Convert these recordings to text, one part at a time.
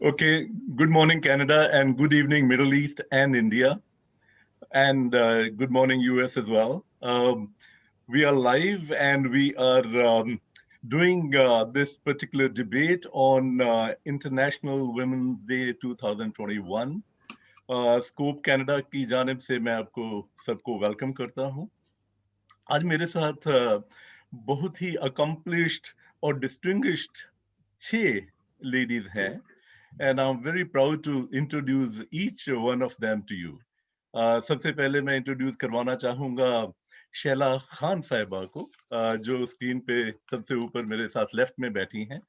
Okay, good morning, Canada, and good evening, Middle East and India, and good morning, US as well. We are live and we are doing this particular debate on International Women's Day 2021. Scope Canada की जानिब से मैं आपको सबको welcome करता हूं। आज मेरे साथ बहुत ही अकम्प्लिश्ड और डिस्टिंग्विश्ड 6 लेडीज हैं and I'm very proud to introduce each one of them to you. सबसे पहले मैं इंट्रोड्यूस करवाना चाहूंगा शैला खान साहिबा को, जो स्क्रीन पे सबसे ऊपर मेरे साथ लेफ्ट में बैठी हैं।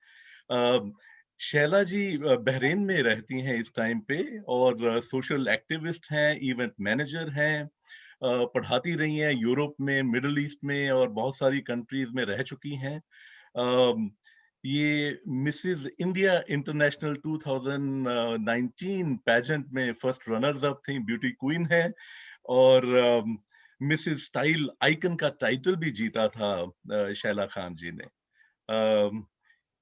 शैला जी बहरीन में रहती हैं इस टाइम पे और सोशल एक्टिविस्ट हैं, इवेंट मैनेजर हैं, पढ़ाती रही हैं यूरोप में, मिडिल ईस्ट में और बहुत सारी कंट्रीज में रह चुकी हैं। ये मिसेस इंडिया इंटरनेशनल 2019 पैजेंट में फर्स्ट रनर्स अप थी, ब्यूटी क्वीन है और मिसेस स्टाइल आइकन का टाइटल भी जीता था शैला खान जी ने।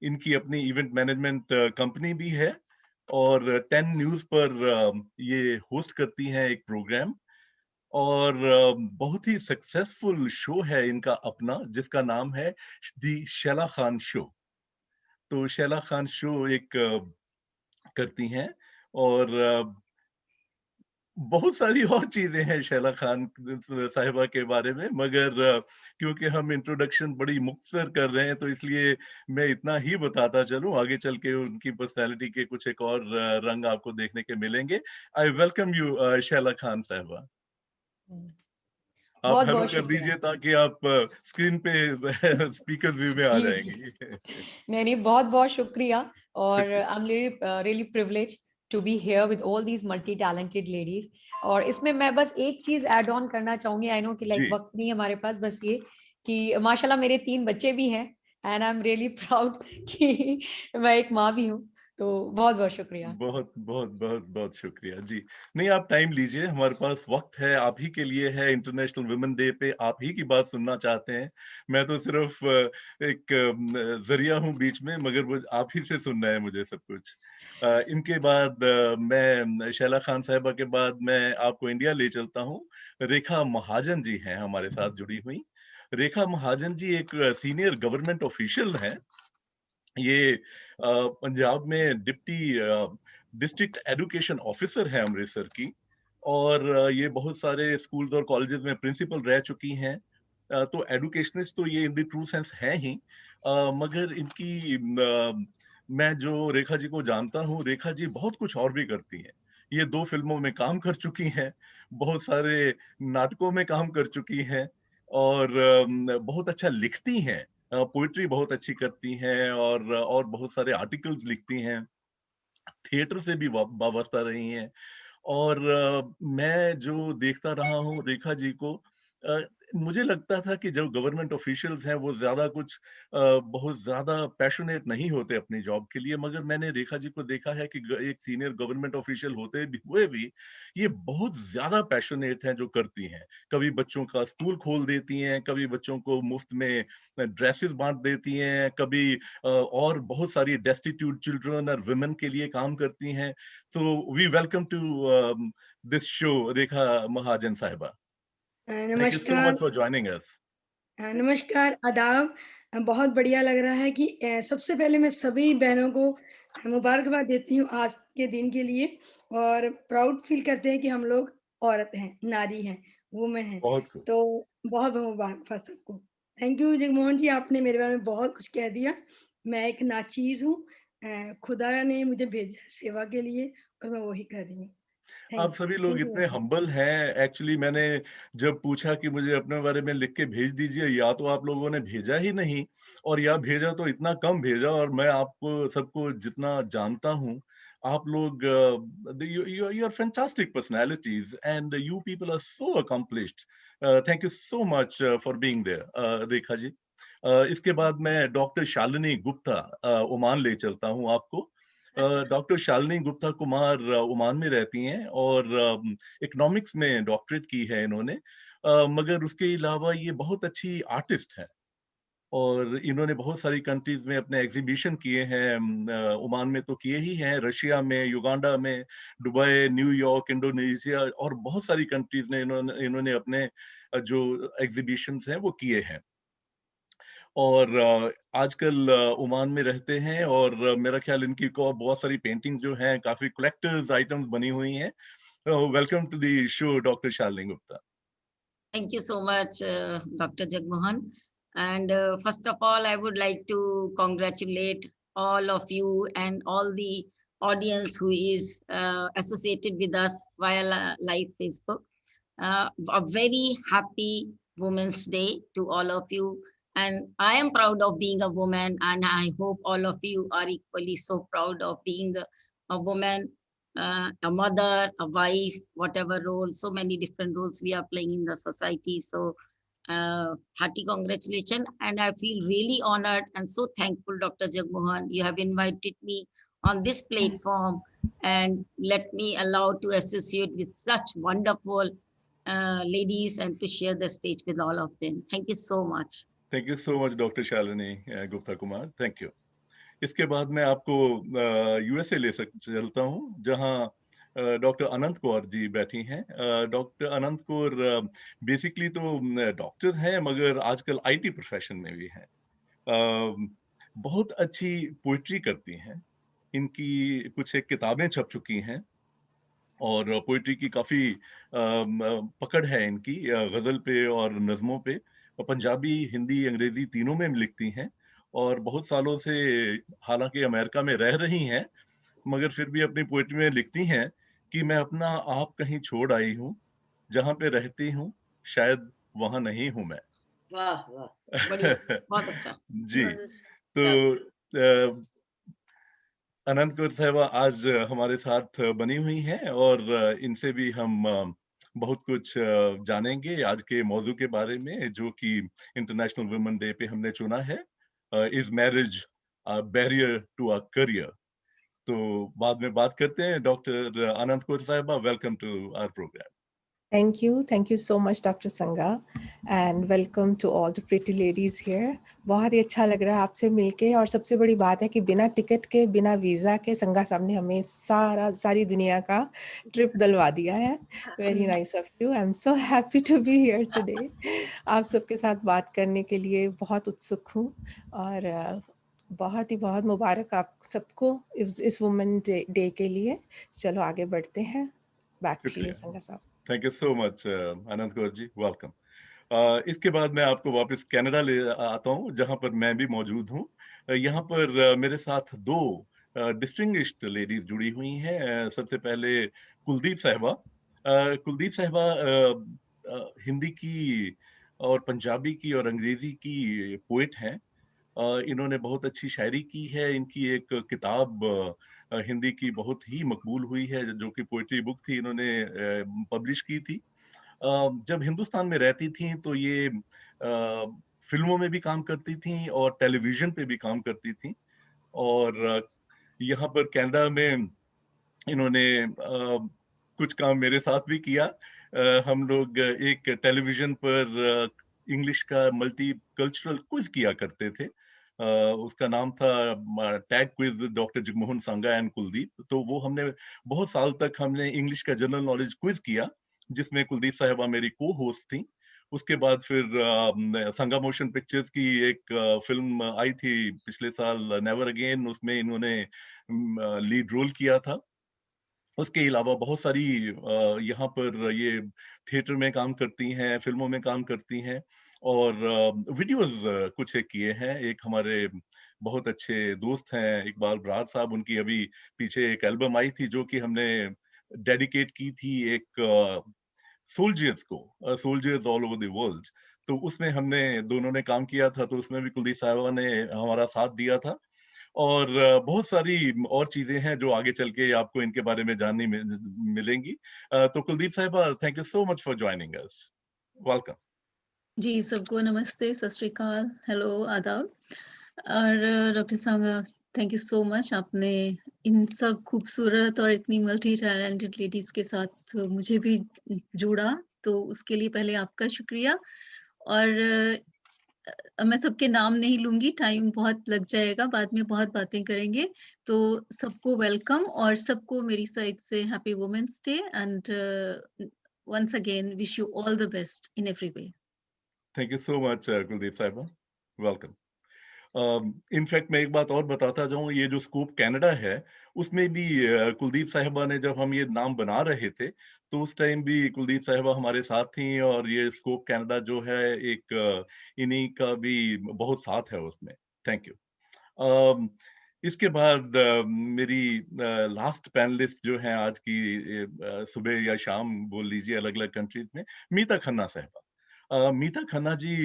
इनकी अपनी इवेंट मैनेजमेंट कंपनी भी है और 10 न्यूज पर ये होस्ट करती हैं एक प्रोग्राम और बहुत ही सक्सेसफुल शो है इनका अपना, जिसका नाम है दी शैला खान शो। तो शैला खान शो एक करती हैं और बहुत सारी और चीजें हैं शैला खान साहिबा के बारे में, मगर क्योंकि हम इंट्रोडक्शन बड़ी मुख्तसर कर रहे हैं तो इसलिए मैं इतना ही बताता चलूं। आगे चल के उनकी पर्सनैलिटी के कुछ एक और रंग आपको देखने के मिलेंगे। I welcome you Shaila Khan साहिबा। आप बहुत हेलो बहुत कर शुक्रिया। दीजिए ताकि आप स्क्रीन पे स्पीकर व्यू में आ जी जी। जाएंगी। नहीं नहीं, बहुत बहुत शुक्रिया। और I am really privilege to be here with all these multi talented ladies. और इसमें मैं बस एक चीज ऐड ऑन करना चाहूंगी। आई नो कि लाइक जी, वक्त नहीं है हमारे पास, बस ये कि माशाल्लाह मेरे 3 बच्चे भी हैं and I am really proud कि मैं एक माँ भी हूँ। तो बहुत बहुत शुक्रिया। बहुत बहुत बहुत बहुत शुक्रिया जी। नहीं, आप टाइम लीजिए, हमारे पास वक्त है, आप ही के लिए है। इंटरनेशनल वुमेन डे पे आप ही की बात सुनना चाहते हैं। मैं तो सिर्फ एक जरिया हूँ बीच में, मगर वो आप ही से सुनना है मुझे सब कुछ। इनके बाद मैं शैला खान साहिबा के बाद मैं आपको इंडिया ले चलता हूँ। रेखा महाजन जी हैं हमारे साथ जुड़ी हुई। रेखा महाजन जी एक सीनियर गवर्नमेंट ऑफिशियल हैं। ये पंजाब में डिप्टी डिस्ट्रिक्ट एजुकेशन ऑफिसर है अमृतसर की और ये बहुत सारे स्कूल्स और कॉलेजेस में प्रिंसिपल रह चुकी हैं। तो एडुकेशनिस्ट तो ये इन द ट्रू सेंस है ही, मगर इनकी मैं जो रेखा जी को जानता हूँ, रेखा जी बहुत कुछ और भी करती हैं। ये 2 फिल्मों में काम कर चुकी हैं, बहुत सारे नाटकों में काम कर चुकी हैं और बहुत अच्छा लिखती हैं। पोइट्री बहुत अच्छी करती हैं और बहुत सारे आर्टिकल्स लिखती हैं, थिएटर से भी वाबस्ता रही हैं। और मैं जो देखता रहा हूँ रेखा जी को, अ, मुझे लगता था कि जो गवर्नमेंट ऑफिशियल्स हैं वो ज्यादा कुछ बहुत ज्यादा पैशनेट नहीं होते अपनी जॉब के लिए, मगर मैंने रेखा जी को देखा है कि एक सीनियर गवर्नमेंट ऑफिशियल होते भी हुए भी ये बहुत ज्यादा पैशनेट हैं जो करती हैं। कभी बच्चों का स्कूल खोल देती हैं, कभी बच्चों को मुफ्त में ड्रेसेस बांट देती हैं, कभी और बहुत सारी डेस्टिट्यूट चिल्ड्रन और वुमेन के लिए काम करती हैं। So we welcome to this show, Rekha Mahajan Sahiba. Thank you so नमस्कार। much for joining us. नमस्कार, आदाब। बहुत बढ़िया लग रहा है कि सबसे पहले मैं सभी बहनों को मुबारकबाद देती हूँ आज के दिन के लिए। और प्राउड फील करते हैं कि हम लोग औरत हैं, नारी हैं, वुमेन हैं। बहुत खूब। तो बहुत बहुत मुबारकबाद सबको। थैंक यू जगमोहन जी, आपने मेरे बारे में बहुत कुछ कह दिया। मैं एक नाचीज़ हूँ। खुदा ने मुझे भेजा है सेवा के लिए और मैं वही कर रही हूँ। आप थैंक यू। सभी लोग थैंक यू इतने वेरी मच। हम्बल हैं। एक्चुअली मैंने जब पूछा कि मुझे अपने बारे में लिख के भेज दीजिए, या तो आप लोगों ने भेजा ही नहीं और या भेजा तो इतना कम भेजा। और मैं आपको सबको जितना जानता हूँ, आप लोग you are fantastic personalities and you people are so accomplished. Thank you so much for being there Rekha ji. इसके बाद मैं डॉक्टर शालिनी गुप्ता ओमान ले चलता हूँ आपको। डॉक्टर शालिनी गुप्ता कुमार ओमान में रहती हैं और इकोनॉमिक्स में डॉक्टरेट की है इन्होंने, मगर उसके अलावा ये बहुत अच्छी आर्टिस्ट हैं। और इन्होंने बहुत सारी कंट्रीज में अपने एग्जीबिशन किए हैं। ओमान में तो किए ही हैं, रशिया में, युगांडा में, दुबई, न्यूयॉर्क, इंडोनेशिया और बहुत सारी कंट्रीज में इन्होंने अपने जो एग्जीबिशंस हैं वो किए हैं। और आजकल ओमान में रहते हैं और मेरा ख्याल इनकी को बहुत सारी पेंटिंग्स जो हैं काफी कलेक्टर्स आइटम्स बनी हुई हैं। Welcome to the show doctor Shalini Gupta. Thank you so much, Dr. Jagmohan. And first of all, I would like to congratulate all of you and all the audience who is associated with us via live Facebook. A very happy Women's Day to all of you. And I am proud of being a woman, and I hope all of you are equally so proud of being a woman, a mother, a wife, whatever role, so many different roles we are playing in the society. So hearty congratulations. And I feel really honored and so thankful, Dr. Jagmohan, you have invited me on this platform and let me allow to associate with such wonderful ladies and to share the stage with all of them. Thank you so much. Thank you so much doctor Shalini Gupta Kumar, thank you. इसके बाद मैं आपको USA चलता हूँ, जहाँ doctor Anant Kaur जी बैठी हैं। Doctor Anant Kaur basically तो डॉक्टर हैं, मगर आजकल आईटी प्रोफेशन में भी हैं। बहुत अच्छी पोइट्री करती हैं, इनकी कुछ एक किताबें छप चुकी हैं और पोइट्री की काफी पकड़ है इनकी, गजल पे और नज्मों पे, और पंजाबी, हिंदी, अंग्रेजी तीनों में लिखती हैं और बहुत सालों से हालांकि अमेरिका में रह रही हैं, मगर फिर भी अपनी पोइट्री में लिखती हैं कि मैं अपना आप कहीं छोड़ आई हूँ, जहाँ पे रहती हूँ शायद वहां नहीं हूँ मैं। वाह वाह, बढ़िया, बहुत अच्छा। जी, तो अनंत कौर साहिबा आज हमारे साथ बनी हुई हैं और इनसे भी हम बहुत कुछ जानेंगे आज के मौजू के बारे में, जो कि इंटरनेशनल वुमेन डे पे हमने चुना है, is marriage barrier to a career. तो बाद में बात करते हैं। डॉक्टर अनंत कौर साहिबा, welcome to our program. Thank you so much, Dr. Sangha, and welcome to all the pretty ladies here. बहुत ही अच्छा लग रहा है आपसे मिलके, और सबसे बड़ी बात है कि बिना टिकट के, बिना वीज़ा के संगा साहब ने हमें सारी दुनिया का ट्रिप दिलवा दिया है। Very nice of you. I'm so happy to be here today. आप सबके साथ बात करने के लिए बहुत उत्सुक हूँ, और बहुत मुबारक आप सबको इस वुमेन डे के लिए। चलो आगे बढ़ते हैं। Back to you, संगा साहब। Thank you so much Anant Kaur ji, welcome. इसके बाद मैं आपको वापस कनाडा ले आता हूँ, जहाँ पर मैं भी मौजूद हूँ। यहाँ पर मेरे साथ दो डिस्टिंग्विश्ड लेडीज जुड़ी हुई हैं। सबसे पहले कुलदीप साहिबा। कुलदीप साहिबा हिंदी की और पंजाबी की और अंग्रेजी की पोइट हैं। इन्होंने बहुत अच्छी शायरी की है। इनकी एक किताब हिंदी की बहुत ही मकबूल हुई है, जो कि पोइट्री बुक थी, इन्होंने पब्लिश की थी। जब हिंदुस्तान में रहती थी तो ये फिल्मों में भी काम करती थी और टेलीविजन पे भी काम करती थी। और यहाँ पर कनाडा में इन्होंने कुछ काम मेरे साथ भी किया। हम लोग एक टेलीविजन पर इंग्लिश का मल्टी कल्चरल क्विज किया करते थे। उसका नाम था tag quiz with doctor Jagmohan Sanga and Kuldeep. तो वो हमने बहुत साल तक हमने इंग्लिश का जनरल नॉलेज क्विज किया, जिसमें कुलदीप साहिबा मेरी को होस्ट थी। उसके बाद फिर संगा मोशन पिक्चर्स की एक फिल्म आई थी पिछले साल, नेवर अगेन, उसमें इन्होंने लीड रोल किया था। उसके अलावा बहुत सारी यहाँ पर ये थिएटर में काम करती हैं, फिल्मों में काम करती हैं और वीडियोस कुछ एक किए हैं। एक हमारे बहुत अच्छे दोस्त हैं इकबाल बरार साहब, उनकी अभी पीछे एक एल्बम आई थी जो कि हमने डेडिकेट की थी एक सोल्जर्स को, soldiers all over the world. तो उसमें हमने दोनों ने काम किया था, तो उसमें भी कुलदीप साहिबा ने हमारा साथ दिया था। और बहुत सारी और चीजें हैं जो आगे चल के आपको इनके बारे में जानने मिलेंगी। तो Kuldeep Sahiba, thank you so much for joining us, welcome. जी, सबको नमस्ते, सत श्री अकाल, हेलो, आदाब। और doctor Sanga, thank you so much, आपने इन सब खूबसूरत और इतनी मल्टी टैलेंटेड लेडीज के साथ मुझे भी जोड़ा, तो उसके लिए पहले आपका शुक्रिया। और मैं सबके नाम नहीं लूँगी, टाइम बहुत लग जाएगा, बाद में बहुत बातें करेंगे। तो सबको वेलकम और सबको मेरी साइड से happy women's day and once again wish you all the best in every way. Thank you so much Kuldeep साहिबा, वेलकम। इनफैक्ट मैं एक बात और बताता जाऊं, ये जो स्कोप कनाडा है उसमें भी कुलदीप साहिबा ने, जब हम ये नाम बना रहे थे तो उस टाइम भी कुलदीप साहिबा हमारे साथ थी, और ये स्कोप कनाडा जो है एक इन्हीं का भी बहुत साथ है उसमें। Thank you. इसके बाद मेरी लास्ट पैनलिस्ट जो है आज की सुबह या शाम बोल लीजिए अलग अलग कंट्रीज में, मीता खन्ना साहिबा। Meeta Khanna ji,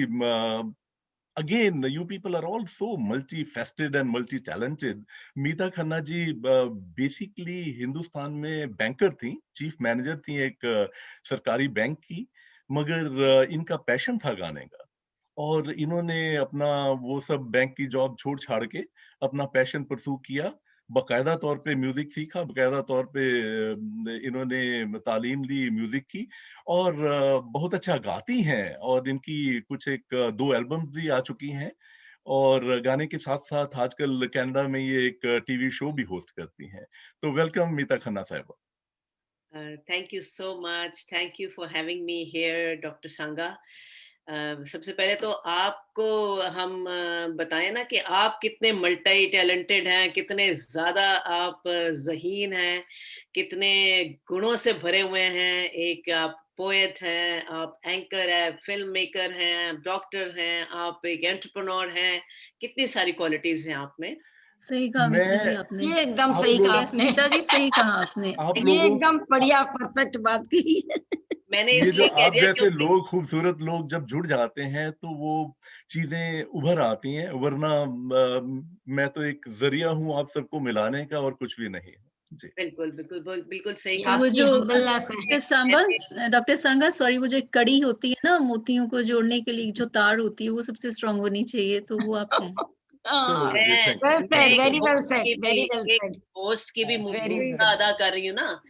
again, you people are all so multifaceted and multi-talented. Meeta Khanna ji basically Hindustan में बैंकर थी, चीफ मैनेजर थी एक सरकारी बैंक की, मगर इनका पैशन था गाने का, और इन्होंने अपना वो सब बैंक की जॉब छोड़ छाड़ के अपना पैशन परसू किया, बकायदा तौर पे म्यूजिक सीखा, बकायदा तौर पे इन्होंने तालीम ली म्यूजिक की, और बहुत अच्छा गाती हैं, और इनकी कुछ एक 2 एल्बम्स भी आ चुकी हैं, और गाने के साथ साथ आजकल कनाडा में ये एक टीवी शो भी होस्ट करती हैं। तो वेलकम मीता खन्ना साहिबा। Thank you so much. Thank you for having me here, Dr. Sangha. सबसे पहले तो आपको हम बताएं ना कि आप कितने मल्टी टैलेंटेड हैं, कितने ज़्यादा आप ज़हीन हैं, कितने गुणों से भरे हुए हैं। एक आप पोएट हैं, आप एंकर हैं, फिल्म मेकर हैं, डॉक्टर हैं, आप एक एंटरप्रेन्योर हैं, कितनी सारी क्वालिटीज़ हैं आप में। सही कहा मित्रा जी मैं आपने। ये एकदम आप सही लोग कहा यस आपने। मीता जी, सही कहा आपने। आप ये लोगों एकदम बढ़िया परफेक्ट बात की। मैंने ये जो इसलिए कह आप दिया जैसे क्योंकि लोग, खूबसूरत लोग जब जुड़ जाते हैं तो वो चीजें उभर आती हैं, वरना मैं तो एक जरिया हूं आप सबको मिलाने का, और कुछ भी नहीं है जी। बिल्कुल, बिल्कुल, बिल्कुल सही ये कहा। वो आपकी जो हम्बलनेस है। डॉक्टर संगा सॉरी, वो जो एक कड़ी होती है ना मोतियों को जोड़ने के लिए, जो तार होती है वो सबसे स्ट्रांग होनी चाहिए, तो वो आप हैं। तो जी, मैं थैंक यू, वेल मैं सेड, थैंक यू एक so very much. Well host said, की वेरी भी वेल एक सेड, होस्ट की भी वेरी भूमिका अदा कर रही हूँ ना।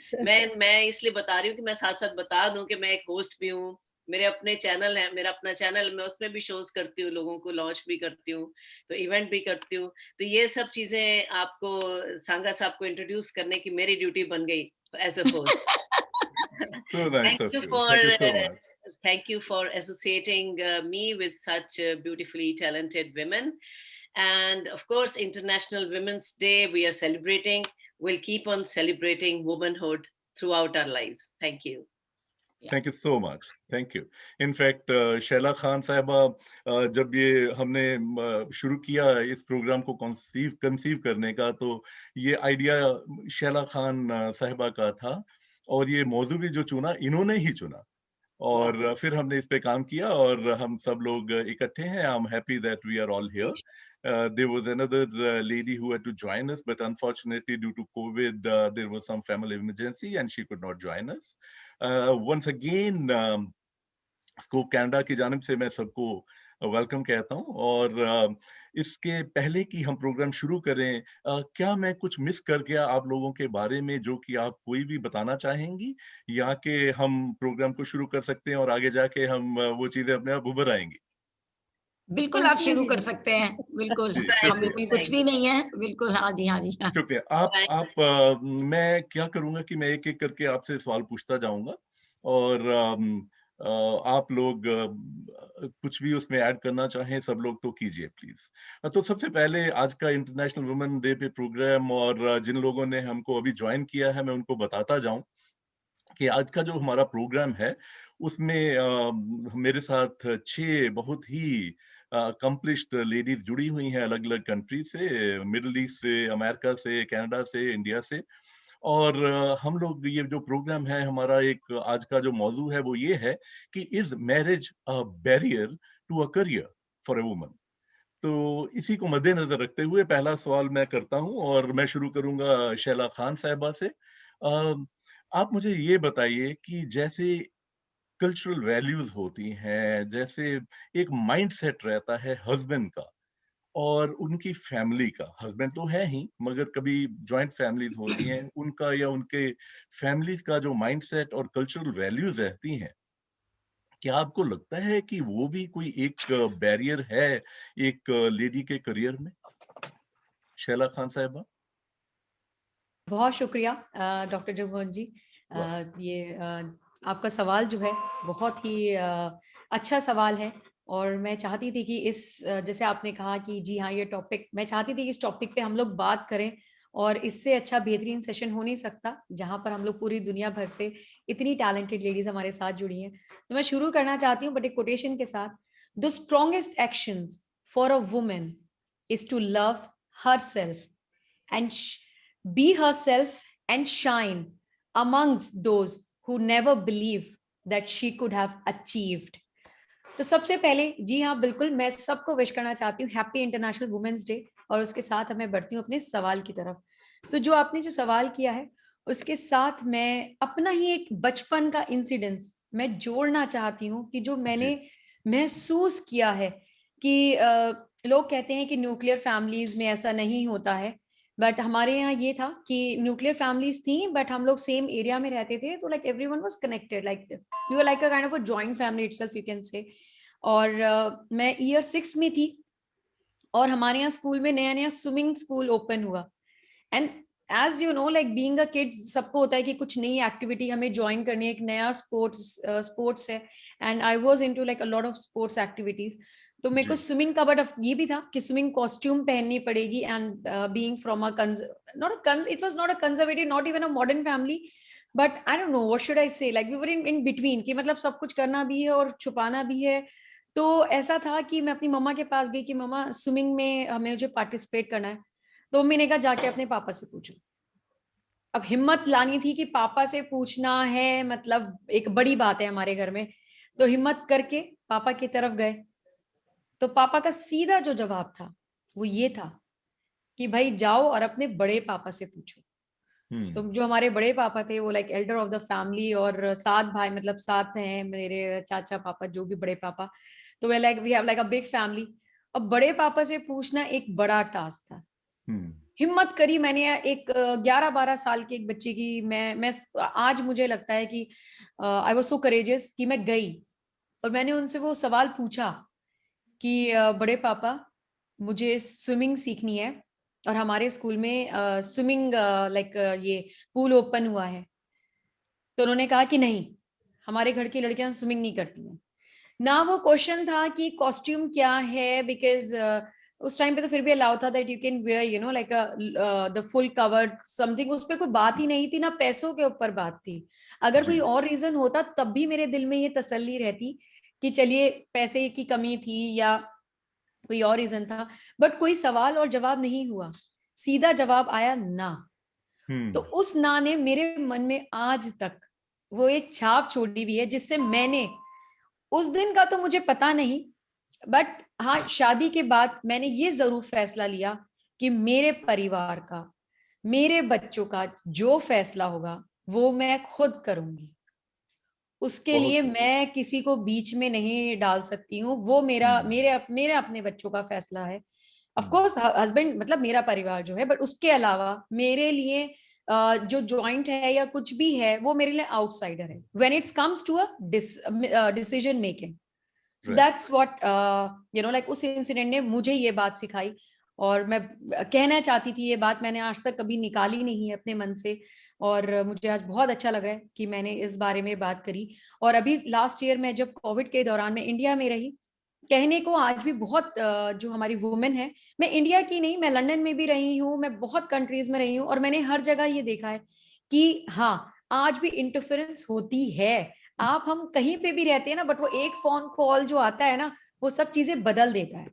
मैं इसलिए बता रही हूँ कि मैं साथ-साथ बता दूँ कि मैं एक होस्ट भी हूँ। मेरे अपने चैनल है, मेरा अपना चैनल, मैं उसमें भी शोज़ करती हूँ, लोगों को लॉन्च भी करती हूँ, तो इवेंट भी करती हूँ। तो ये सब चीज़ें आपको सांगा साहब को इंट्रोड्यूस करने की मेरी ड्यूटी बन गई as a host. So nice Thank of you you. for Thank you so much. thank you for associating me with such beautifully talented women. And of course, International Women's Day, we are celebrating. We'll keep on celebrating womanhood throughout our lives. Thank you. Thank you so much, thank you. In fact Shaila Khan साहबा, जब ये हमने शुरू किया इस programme को conceive करने का, तो ये आइडिया शैला खान साहबा का था, और ये मौजू भी जो चुना इन्होंने ही चुना, और फिर हमने इस पे काम किया, और हम सब लोग इकट्ठे हैं। I am happy that we are all here. There was another lady who had to join us, but unfortunately, due to COVID, there was some family emergency and she could not join us. Once again, scope Canada की जानिब से मैं सबको welcome कहता हूं, और इसके पहले कि हम प्रोग्राम शुरू करें, क्या मैं कुछ मिस कर गया आप लोगों के बारे में जो कि आप कोई भी बताना चाहेंगी, या कि हम प्रोग्राम को शुरू कर सकते हैं और आगे जाके हम वो चीजें अपने आप उभर आएंगी? बिल्कुल आप शुरू कर सकते हैं, बिल्कुल। जी, हम शुक्रिया, कुछ भी नहीं है, बिल्कुल। हाँ जी, हाँ जी, हाँ। शुक्रिया। मैं क्या करूंगा कि मैं एक एक करके आपसे सवाल पूछता जाऊंगा, और आप लोग कुछ भी उसमें ऐड करना चाहें सब लोग तो कीजिए प्लीज। तो सबसे पहले आज का इंटरनेशनल वुमेन डे पे प्रोग्राम, और जिन लोगों ने हमको अभी ज्वाइन किया है मैं उनको बताता जाऊं कि आज का जो हमारा प्रोग्राम है उसमें मेरे साथ 6 बहुत ही अकम्प्लिश्ड लेडीज जुड़ी हुई हैं अलग अलग कंट्री से, मिडिल ईस्ट से, अमेरिका से, कनाडा से, इंडिया से। और हम लोग ये जो प्रोग्राम है हमारा, एक आज का जो मौजू है वो ये है कि is marriage a barrier to a career for a woman. तो इसी को मद्देनजर रखते हुए पहला सवाल मैं करता हूं, और मैं शुरू करूंगा शैला खान साहिबा से। आप मुझे ये बताइए कि जैसे कल्चरल वैल्यूज होती हैं, जैसे एक माइंडसेट रहता है हस्बैंड का और उनकी फैमिली का, हस्बैंड तो है ही मगर कभी जॉइंट फैमिलीज होती हैं, उनका या उनके फैमिलीज का जो माइंडसेट और कल्चरल वैल्यूज रहती हैं, क्या आपको लगता है कि वो भी कोई एक बैरियर है एक लेडी के करियर में? शैला खान साहिबा? बहुत शुक्रिया डॉक्टर जगमोहन जी। वाह! आपका सवाल जो है बहुत ही अच्छा सवाल है, और मैं चाहती थी कि जैसे आपने कहा कि जी हाँ, ये टॉपिक मैं चाहती थी कि इस टॉपिक पे हम लोग बात करें, और इससे अच्छा बेहतरीन सेशन हो नहीं सकता जहाँ पर हम लोग पूरी दुनिया भर से इतनी टैलेंटेड लेडीज हमारे साथ जुड़ी हैं। तो मैं शुरू करना चाहती हूँ बट एक कोटेशन के साथ। The strongest actions for a woman is to love her self and be herself and shine amongst those who never believe that she could have achieved. तो सबसे पहले जी हाँ, बिल्कुल मैं सबको विश करना चाहती हूँ हैप्पी इंटरनेशनल वुमेन्स डे, और उसके साथ मैं बढ़ती हूँ अपने सवाल की तरफ। तो जो आपने जो सवाल किया है उसके साथ मैं अपना ही एक बचपन का इंसिडेंस मैं जोड़ना चाहती हूँ कि जो मैंने जी। महसूस किया है कि लोग कहते हैं कि न्यूक्लियर फैमिलीज में ऐसा नहीं होता है, बट हमारे यहाँ ये था कि न्यूक्लियर फैमिलीज थी बट हम लोग सेम एरिया में रहते थे, तो like everyone was connected, like we were like a kind of a joint family itself you can say. और मैं ईयर 6 में थी और हमारे यहाँ स्कूल में नया नया स्विमिंग स्कूल ओपन हुआ। And as you know, like being a kid, सबको होता है कि कुछ नई एक्टिविटी हमें ज्वाइन करनी है, एक नया स्पोर्ट्स है, and I was into like a lot of sports activities. तो मेरे को जी। स्विमिंग का बट ये भी था कि स्विमिंग कॉस्ट्यूम पहननी पड़ेगी, and being from it was not a conservative, not even a modern family, but I don't know what should I say, like we were in between, कि मतलब सब कुछ करना भी है और छुपाना भी है। तो ऐसा था कि मैं अपनी मम्मा के पास गई कि मम्मा स्विमिंग में हमें मुझे पार्टिसिपेट करना है। तो मम्मी ने कहा जाके अपने पापा से पूछो। अब हिम्मत लानी थी कि पापा से पूछना है, मतलब एक बड़ी बात है हमारे घर में। तो हिम्मत करके पापा की तरफ गए, तो पापा का सीधा जो जवाब था वो ये था कि भाई जाओ और अपने बड़े पापा से पूछो। तो जो हमारे बड़े पापा थे वो like Elder of the family, और 7 भाई, मतलब 7 हैं मेरे चाचा पापा, जो भी बड़े पापा। तो we have like a big family. अब बड़े पापा से पूछना एक बड़ा टास्क था। हिम्मत करी मैंने, एक 11-12 साल के एक बच्चे की, मैं आज मुझे लगता है कि आई वाज सो करेजियस कि मैं गई और मैंने उनसे वो सवाल पूछा कि बड़े पापा, मुझे स्विमिंग सीखनी है और हमारे स्कूल में स्विमिंग लाइक ये पूल ओपन हुआ है। तो उन्होंने कहा कि नहीं, हमारे घर की लड़कियां स्विमिंग नहीं करती हैं। ना वो क्वेश्चन था कि कॉस्ट्यूम क्या है, बिकॉज उस टाइम पे तो फिर भी अलाउ था that you can wear you know like the full covered something, उस पर कोई बात ही नहीं थी, ना पैसों के ऊपर बात थी। अगर कोई जी। और रीजन होता तब भी मेरे दिल में ये तसल्ली रहती कि चलिए पैसे की कमी थी या कोई और रीजन था, बट कोई सवाल और जवाब नहीं हुआ, सीधा जवाब आया ना। तो उस ना ने मेरे मन में आज तक वो एक छाप छोड़ी हुई है, जिससे मैंने उस दिन का तो मुझे पता नहीं, बट हाँ, शादी के बाद मैंने ये जरूर फैसला लिया कि मेरे परिवार का, मेरे बच्चों का जो फैसला होगा वो मैं खुद करूंगी। उसके बहुत लिए मैं किसी को बीच में नहीं डाल सकती हूँ। वो मेरे अपने बच्चों का फैसला है। ऑफ कोर्स हस्बैंड मतलब मेरा परिवार जो है, बट उसके अलावा मेरे लिए जो जॉइंट है या कुछ भी है वो मेरे लिए आउटसाइडर है when it's comes to a decision making. So right. That's what you know like उस इंसिडेंट ने मुझे ये बात सिखाई, और मैं कहना चाहती थी ये बात, मैंने आज तक कभी निकाली नहीं है अपने मन से, और मुझे आज बहुत अच्छा लग रहा है कि मैंने इस बारे में बात करी। और अभी लास्ट ईयर में जब कोविड के दौरान मैं इंडिया में रही, कहने को आज भी बहुत जो हमारी वुमेन है, मैं इंडिया की नहीं, मैं लंदन में भी रही हूँ, मैं बहुत कंट्रीज में रही हूँ, और मैंने हर जगह ये देखा है कि हाँ, आज भी इंटरफेरेंस होती है। आप हम कहीं पे भी रहते हैं ना, बट वो एक फोन कॉल जो आता है ना, वो सब चीजें बदल देता है।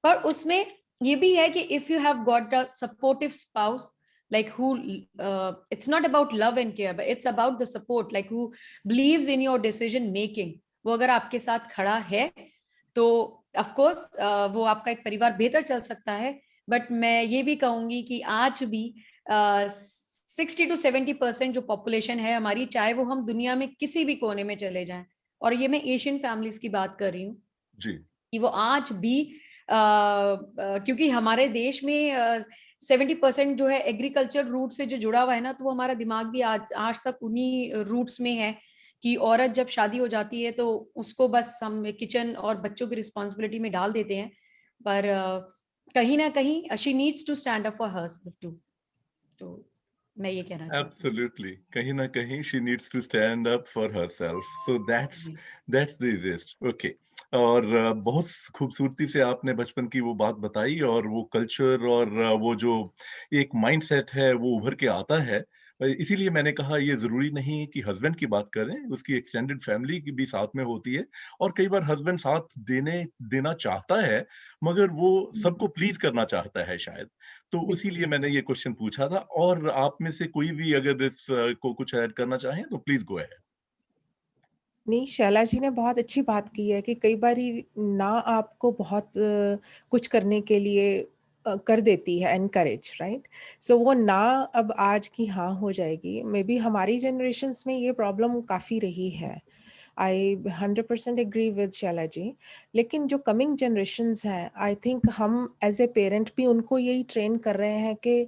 पर उसमें ये भी है कि if you have got a supportive spouse, like who it's not about love and care, but it's about the support, like who believes in your decision making, वो अगर आपके साथ खड़ा है तो ऑफ कोर्स वो आपका एक परिवार बेहतर चल सकता है। बट मैं ये भी कहूंगी कि आज भी 60-70% जो पॉपुलेशन है हमारी, चाहे वो हम दुनिया में किसी भी कोने में चले जाएं, और ये मैं एशियन फैमिलीज की बात कर रही हूँ, जी। कि वो आज भी क्योंकि हमारे देश में 70% जो है एग्रीकल्चर रूट से जो जुड़ा हुआ है ना, तो वो हमारा दिमाग भी आज तक उन्हीं रूट्स में है कि औरत जब शादी हो जाती है तो उसको बस हम किचन और बच्चों की रिस्पॉन्सिबिलिटी में डाल देते हैं, पर कहीं ना कहीं she needs to stand up for herself too. तो मैं ये कहना चाहती Absolutely. कहीं ना कहीं she needs to stand up for herself. So हूँ। that's the rest. Okay. और बहुत खूबसूरती से आपने बचपन की वो बात बताई, और वो कल्चर और वो जो एक माइंडसेट है वो उभर के आता है। इसीलिए मैंने कहा ये जरूरी नहीं कि हस्बैंड की बात करें, उसकी एक्सटेंडेड फैमिली की भी साथ में होती है। और कई बार हस्बैंड साथ देना चाहता है, मगर वो सबको प्लीज करना चाहता है शायद। तो इसीलिए मैंने ये क्वेश्चन पूछा था। और आप में से कोई भी अगर इस को कुछ ऐड करना चाहें तो प्लीज गो अहेड। नहीं, शैला जी ने बहुत अच्छी बात की है कि कई बारी ना आपको बहुत कुछ करने के लिए कर देती है एनकरेज, राइट? सो वो ना अब आज की हाँ हो जाएगी। मे बी हमारी जनरेशन्स में ये प्रॉब्लम काफ़ी रही है। I 100% agree with Shaila ji. लेकिन जो कमिंग जनरेशन्स हैं, आई थिंक हम एज ए पेरेंट भी उनको यही ट्रेन कर रहे हैं कि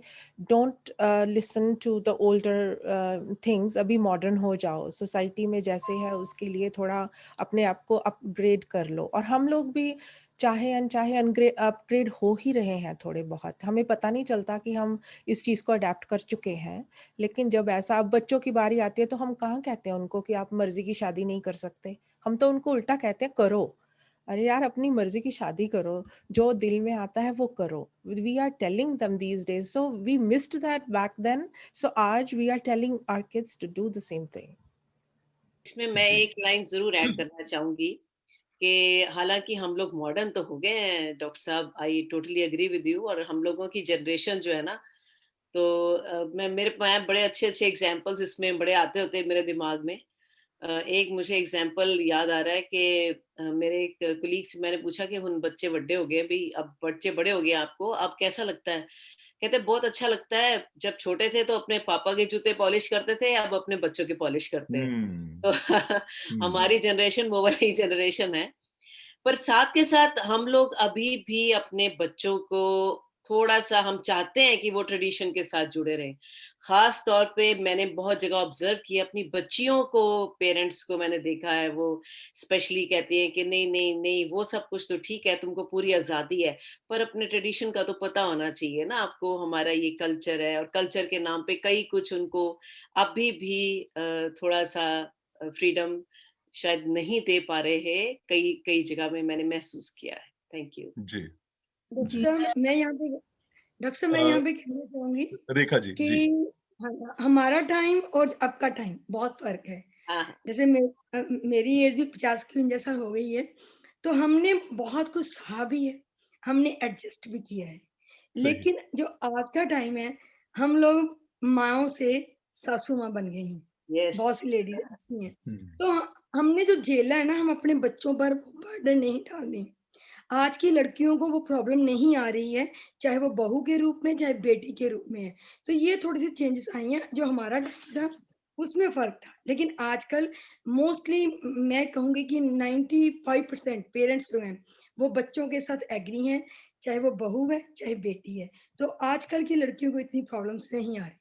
don't listen to the older things, अभी मॉडर्न हो जाओ, सोसाइटी में जैसे है उसके लिए थोड़ा अपने आप को अपग्रेड कर लो। और हम लोग भी चाहे अनचाहे अपग्रेड हो ही रहे हैं थोड़े बहुत, हमें पता नहीं चलता कि हम इस चीज़ को अडेप्ट कर चुके हैं। लेकिन जब ऐसा अब बच्चों की बारी आती है तो हम कहाँ कहते हैं उनको कि आप मर्जी की शादी नहीं कर सकते, हम तो उनको उल्टा कहते हैं करो। अरे यार, अपनी मर्जी की शादी करो, जो दिल में आता है वो करो। We are telling them these days, so we missed that back then, so आज we are telling our kids to do the same thing. इसमें मैं जी। एक लाइन ज़रूर ऐड करना चाहूँगी कि हालाँकि हम लोग मॉडर्न तो हो गए हैं डॉक्टर साहब, I totally agree with you, और हम लोगों की जनरेशन जो है ना, तो मैं बड़े अच्छे-अच्छे एग्ज़ाम्पल्स इसमें बड़े आते होते हैं मेरे दिमाग में। एक मुझे एग्ज़ाम्पल याद आ रहा है कि मेरे एक कलीग से मैंने पूछा कि हुन बच्चे बड़े हो गए भई, अब बच्चे बड़े हो गए आपको, अब कैसा लगता है? कहते बहुत अच्छा लगता है, जब छोटे थे तो अपने पापा के जूते पॉलिश करते थे, अब अपने बच्चों के पॉलिश करते हैं। हम्म। तो हम्म। हमारी जनरेशन वो वाली जनरेशन है। पर साथ के साथ हम लोग अभी भी अपने बच्चों को थोड़ा-सा हम चाहते हैं कि वो ट्रेडिशन के साथ जुड़े रहें। ख़ास तौर पे मैंने बहुत जगह ऑब्ज़र्व किया, अपनी बच्चियों को, पेरेंट्स को मैंने देखा है, वो स्पेशली कहती हैं कि नहीं, नहीं, नहीं, वो सब कुछ तो ठीक है, तुमको पूरी आज़ादी है, पर अपने ट्रेडिशन का तो पता होना चाहिए ना आपको, हमारा ये कल्चर है, और कल्चर के नाम पे कई कुछ उनको अभी भी थोड़ा-सा फ्रीडम शायद नहीं दे पा रहे हैं, कई कई जगह में मैंने महसूस किया है। Thank you. जी। डॉक्टर जी साहब मैं यहाँ पे अ, कहना चाहूँगी रेखा जी। कि जी। हमारा टाइम और अब का टाइम बहुत फ़र्क है। हाँ, हाँ। जैसे मेरी एज भी 50 की 49 साल हो गई है, तो हमने बहुत कुछ सहा भी है, हमने एडजस्ट भी किया है। सही। लेकिन जो आज का टाइम है, हम लोग माँओं से सासू माँ बन गई हैं, यस। बहुत सी लेडीज़ ऐसी हैं। हम्म। तो हमने जो झेला है ना, हम अपने बच्चों पर वो बर्डन नहीं डालनी। आज की लड़कियों को वो प्रॉब्लम नहीं आ रही है, चाहे वो बहू के रूप में, चाहे बेटी के रूप में है। तो ये थोड़ी-सी चेंजेस आई हैं, जो हमारा टाइम था, उसमें फ़र्क था। लेकिन आजकल मोस्टली मैं कहूँगी कि 95% पेरेंट्स जो हैं, वो बच्चों के साथ एग्री हैं, चाहे वो बहू है, चाहे बेटी है। तो आजकल की लड़कियों को इतनी प्रॉब्लम्स नहीं आ रही।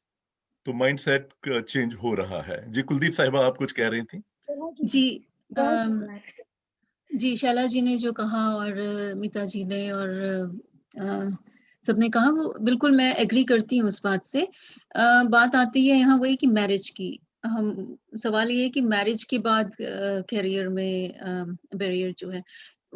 तो माइंडसेट चेंज हो रहा है। जी, कुलदीप साहिबा आप कुछ कह रही थी? बहुत ही जी बहुत अम, ज़्यादा है। जी, शैला जी ने जो कहा और मीता जी ने और अ, सबने कहा वो बिल्कुल मैं एग्री करती हूँ उस बात से। बात आती है यहाँ वही कि मैरिज की। हम सवाल ये है कि मैरिज के बाद करियर में बैरियर जो है,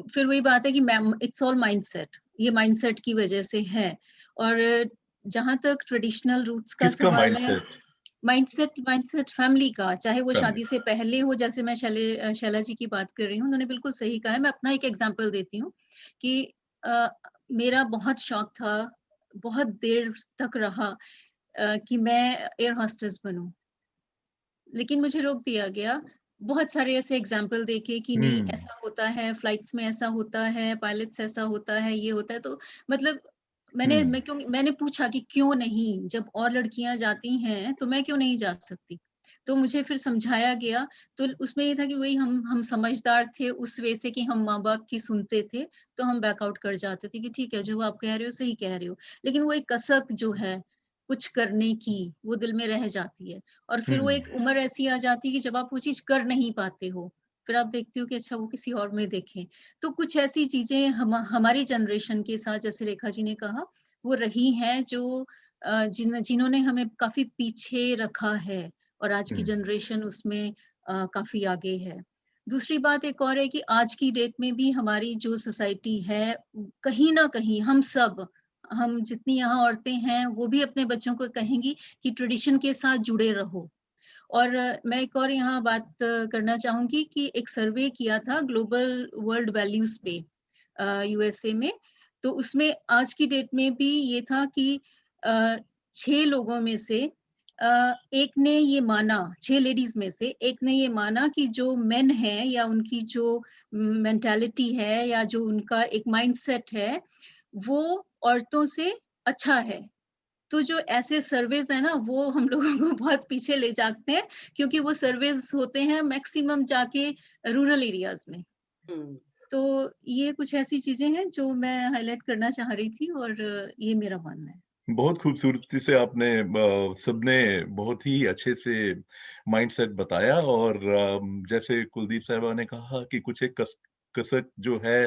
फिर वही बात है कि मैम इट्स ऑल माइंडसेट, ये माइंडसेट की वजह से है। और जहाँ तक ट्रेडिशनल रूट्स का किसका सवाल है, माइंडसेट? माइंडसेट माइंडसेट फैमिली का, चाहे वो फैमिली। शादी से पहले हो, जैसे मैं शैला जी की बात कर रही हूँ, उन्होंने बिल्कुल सही कहा है। मैं अपना एक एग्जांपल देती हूँ कि अ, मेरा बहुत शौक था, बहुत देर तक रहा कि मैं एयर होस्टेस बनूं, लेकिन मुझे रोक दिया गया। बहुत सारे ऐसे एग्जाम्पल देखे कि नहीं हम्म। ऐसा होता है, फ्लाइट्स में ऐसा होता है, पायलट्स ऐसा होता है, ये होता है। तो मतलब हम्म। मैंने पूछा कि क्यों नहीं, जब और लड़कियां जाती हैं तो मैं क्यों नहीं जा सकती? तो मुझे फिर समझाया गया। तो उसमें ये था कि वही हम समझदार थे उस वे से कि हम माँ बाप की सुनते थे, तो हम बैकआउट कर जाते थे कि ठीक है जो आप कह रहे हो सही कह रहे हो। लेकिन वो एक कसक जो है, कुछ करने की, वो दिल में रह जाती है। और फिर वो एक उम्र ऐसी आ जाती है कि जब आप वो चीज़ कर नहीं पाते हो, फिर आप देखते हो कि अच्छा वो किसी और में देखें। तो कुछ ऐसी चीज़ें हमारी जनरेशन के साथ, जैसे रेखा जी ने कहा, वो रही हैं जो जिन्होंने हमें काफ़ी पीछे रखा है, और आज की जनरेशन उसमें काफ़ी आगे है। दूसरी बात एक और है कि आज की डेट में भी हमारी जो सोसाइटी है, कहीं न कहीं हम जितनी यहाँ औरतें हैं, वो भी अपने बच्चों को कहेंगी कि ट्रेडिशन के साथ जुड़े रहो। और मैं एक और यहाँ बात करना चाहूँगी कि एक सर्वे किया था ग्लोबल वर्ल्ड वैल्यूज़ पे यूएसए में। तो उसमें आज की डेट में भी ये था कि 6 लोगों में से एक ने ये माना, 6 लेडीज़ में से एक ने ये माना कि जो मेन हैं या उनकी जो मेंटालिटी है या जो उनका एक माइंडसेट है, वो औरतों से अच्छा है। तो जो ऐसे सर्वेज़ हैं ना, वो हम लोगों को बहुत पीछे ले जाते हैं, क्योंकि वो सर्वेज़ होते हैं मैक्सिमम जाके रूरल एरियाज़ में। तो ये कुछ ऐसी चीज़ें हैं जो मैं हाइलाइट करना चाह रही थी, और ये मेरा मानना है। बहुत खूबसूरती से आपने सबने बहुत ही अच्छे से माइंडसेट बताया और जैसे कुलदीप साहिबा ने कहा कि कुछ एक कसक जो है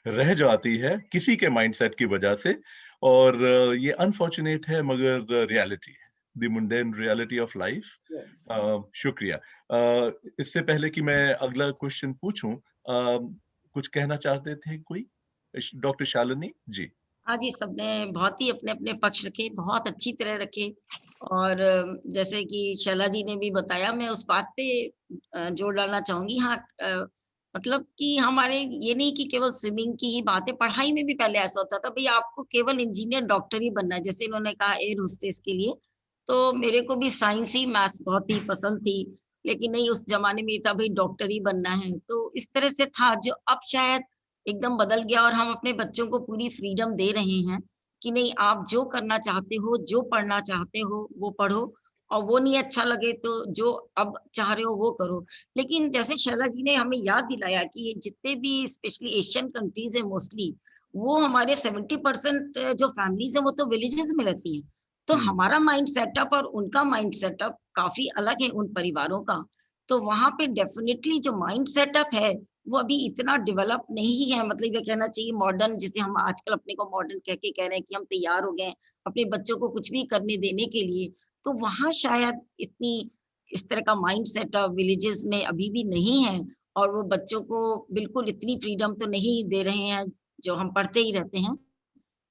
रह जाती है किसी के माइंडसेट की वजह से और ये अनफॉर्चुनेट है मगर रियलिटी है the mundane reality of life. शुक्रिया। इससे पहले कि मैं अगला क्वेश्चन पूछूं, कुछ कहना चाहते थे कोई? डॉक्टर शालिनी जी। हाँ जी, सबने बहुत ही अपने-अपने पक्ष रखे, बहुत अच्छी तरह रखे। और जैसे कि शैला जी ने भी बताया, मैं उस बात पे जोर डालना चाहूँगी। हाँ, मतलब कि हमारे ये नहीं कि केवल स्विमिंग की ही बात है, पढ़ाई में भी पहले ऐसा होता था, भई आपको केवल इंजीनियर, डॉक्टर ही बनना है। जैसे इन्होंने कहा एयर होस्टेस के लिए, तो मेरे को भी साइंस ही, मैथ्स बहुत ही पसंद थी। लेकिन नहीं, उस ज़माने में ये था भई डॉक्टर ही बनना है। तो इस तरह से था, जो अब शायद एकदम बदल गया और हम अपने बच्चों को पूरी फ्रीडम दे रहे हैं कि नहीं, आप जो करना चाहते हो, जो पढ़ना चाहते हो, वो पढ़ो, और वो नहीं अच्छा लगे तो जो अब चाह रहे हो वो करो। लेकिन जैसे शैला जी ने हमें याद दिलाया कि ये जितने भी स्पेशली एशियन कंट्रीज़ हैं मोस्टली, वो हमारे 70% जो फैमिलीज़ हैं वो तो विलेजेस में रहती हैं। तो हमारा माइंड सेटअप और उनका माइंड सेटअप काफ़ी अलग है उन परिवारों का। तो वहाँ पे डेफ़िनिटली जो माइंड सेटअप है, वो अभी इतना डेवलप नहीं है, मतलब ये कहना चाहिए मॉडर्न, जिसे हम आजकल अपने को मॉडर्न कह के कह रहे हैं कि हम तैयार हो गए हैं अपने बच्चों को कुछ भी करने देने के लिए। तो वहाँ शायद इतनी इस तरह का माइंड सेटअप विलेजेस में अभी भी नहीं है, और वो बच्चों को बिल्कुल इतनी फ्रीडम तो नहीं दे रहे हैं, जो हम पढ़ते ही रहते हैं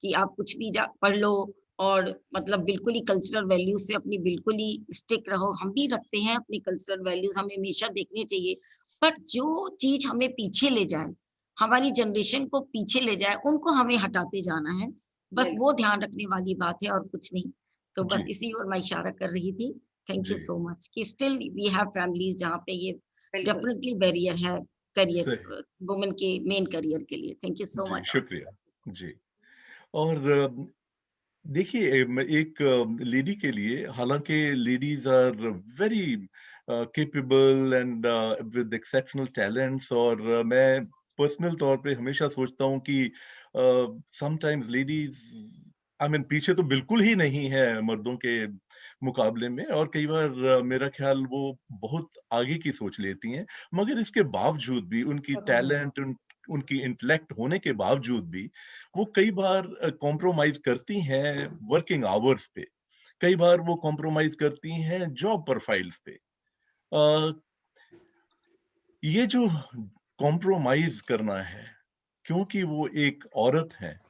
कि आप कुछ भी जा पढ़ लो, और मतलब बिल्कुल ही कल्चरल वैल्यूज से अपनी बिल्कुल ही स्टिक रहो। हम भी रखते हैं अपनी कल्चरल वैल्यूज, हमें हमेशा देखने चाहिए। बट जो चीज हमें पीछे ले जाए, हमारी जनरेशन को पीछे ले जाए, उनको हमें हटाते जाना है। बस वो ध्यान रखने वाली बात है और कुछ नहीं। तो बस जी इसी ओर मैं इशारा कर रही थी। थैंक यू जी। सो मच कि स्टिल वी हैव फैमिलीज जहाँ पे ये बिल्कुल। डेफिनेटली बैरियर है करियर, सही। वुमेन के मेन करियर के लिए। थैंक यू सो जी, मच। शुक्रिया। जी। और देखिए एक लेडी के लिए हालाँकि ladies are very capable and with exceptional talents और मैं पर्सनल तौर पे हमेशा सोचता हूँ कि समटाइम्स लेडीज़ आई मीन पीछे तो बिल्कुल ही नहीं है मर्दों के मुकाबले में और कई बार मेरा ख्याल वो बहुत आगे की सोच लेती हैं। मगर इसके बावजूद भी उनकी टैलेंट उनकी इंटेलेक्ट होने के बावजूद भी वो कई बार कॉम्प्रोमाइज करती हैं वर्किंग आवर्स पे, कई बार वो कॉम्प्रोमाइज करती हैं जॉब प्रोफाइल्स पे। अ, ये जो कॉम्प्रोमाइज करना है, क्योंकि वो एक औरत है,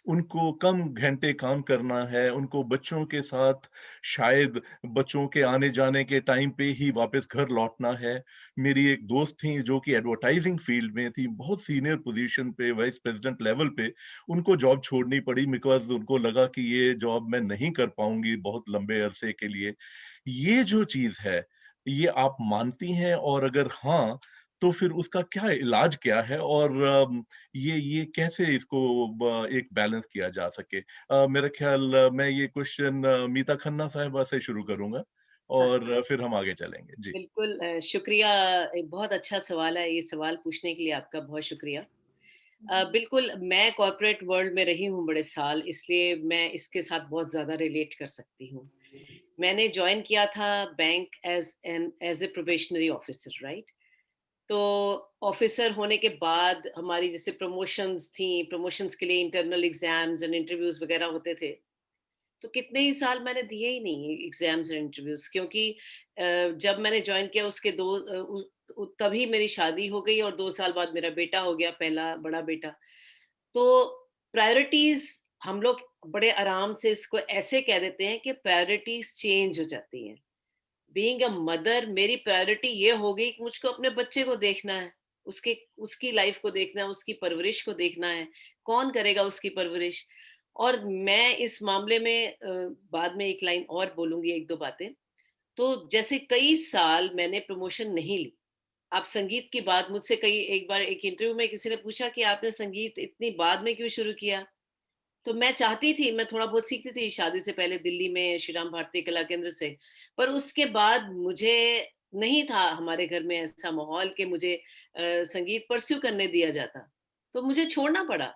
उनको कम घंटे काम करना है, उनको बच्चों के साथ शायद बच्चों के आने-जाने के टाइम पे ही वापस घर लौटना है। मेरी एक दोस्त थी जो कि एडवर्टाइजिंग फील्ड में थी, बहुत सीनियर पोज़ीशन पे, वाइस प्रेज़िडेंट लेवल पे, उनको जॉब छोड़नी पड़ी बिकॉज़ उनको लगा कि ये जॉब मैं नहीं कर पाऊँगी बहुत लंबे अरसे के लिए। ये जो चीज़ है, ये आप मानती हैं और अगर हाँ, तो फिर उसका क्या इलाज क्या है और ये कैसे इसको एक बैलेंस किया जा सके? मेरा ख्याल मैं ये क्वेश्चन मीता खन्ना साहिबा से शुरू करूँगा और फिर हम आगे चलेंगे। जी। बिल्कुल शुक्रिया। एक बहुत अच्छा सवाल है, ये सवाल पूछने के लिए आपका बहुत शुक्रिया। बिल्कुल, मैं कॉर्पोरेट वर्ल्ड में रही हूँ बड़े साल, इसलिए मैं इसके साथ बहुत ज़्यादा रिलेट कर सकती हूँ। मैंने जॉइन किया था bank as a probationary officer, right? तो ऑफिसर होने के बाद हमारी जैसे प्रमोशंस थी, प्रमोशंस के लिए इंटरनल एग्ज़ाम्स एंड इंटरव्यूज़ वगैरह होते थे। तो कितने ही साल मैंने दिए ही नहीं एग्ज़ाम्स एंड इंटरव्यूज़, क्योंकि जब मैंने जॉइन किया उसके तभी मेरी शादी हो गई और 2 साल बाद मेरा बेटा हो गया, पहला बड़ा बेटा। तो प्रायोरिटीज़ हम लोग बड़े आराम से इसको ऐसे कह देते हैं कि प्रायोरिटीज़ चेंज हो जाती हैं। बीइंग अ मदर मेरी प्रायोरिटी ये हो गई कि मुझको अपने बच्चे को देखना है, उसके उसकी लाइफ को देखना है, उसकी परवरिश को देखना है, कौन करेगा उसकी परवरिश? और मैं इस मामले में बाद में एक लाइन और बोलूँगी, 1-2 बातें। तो जैसे कई साल मैंने प्रमोशन नहीं ली। आप संगीत की बात मुझसे कई एक बार एक इंटरव्यू में किसी ने पूछा कि आपने संगीत इतनी बाद में क्यों शुरू किया? तो मैं चाहती थी, मैं थोड़ा बहुत सीखती थी शादी से पहले दिल्ली में श्री राम भारती कला केंद्र से। पर उसके बाद मुझे नहीं था हमारे घर में ऐसा माहौल कि मुझे संगीत परस्यू करने दिया जाता। तो मुझे छोड़ना पड़ा।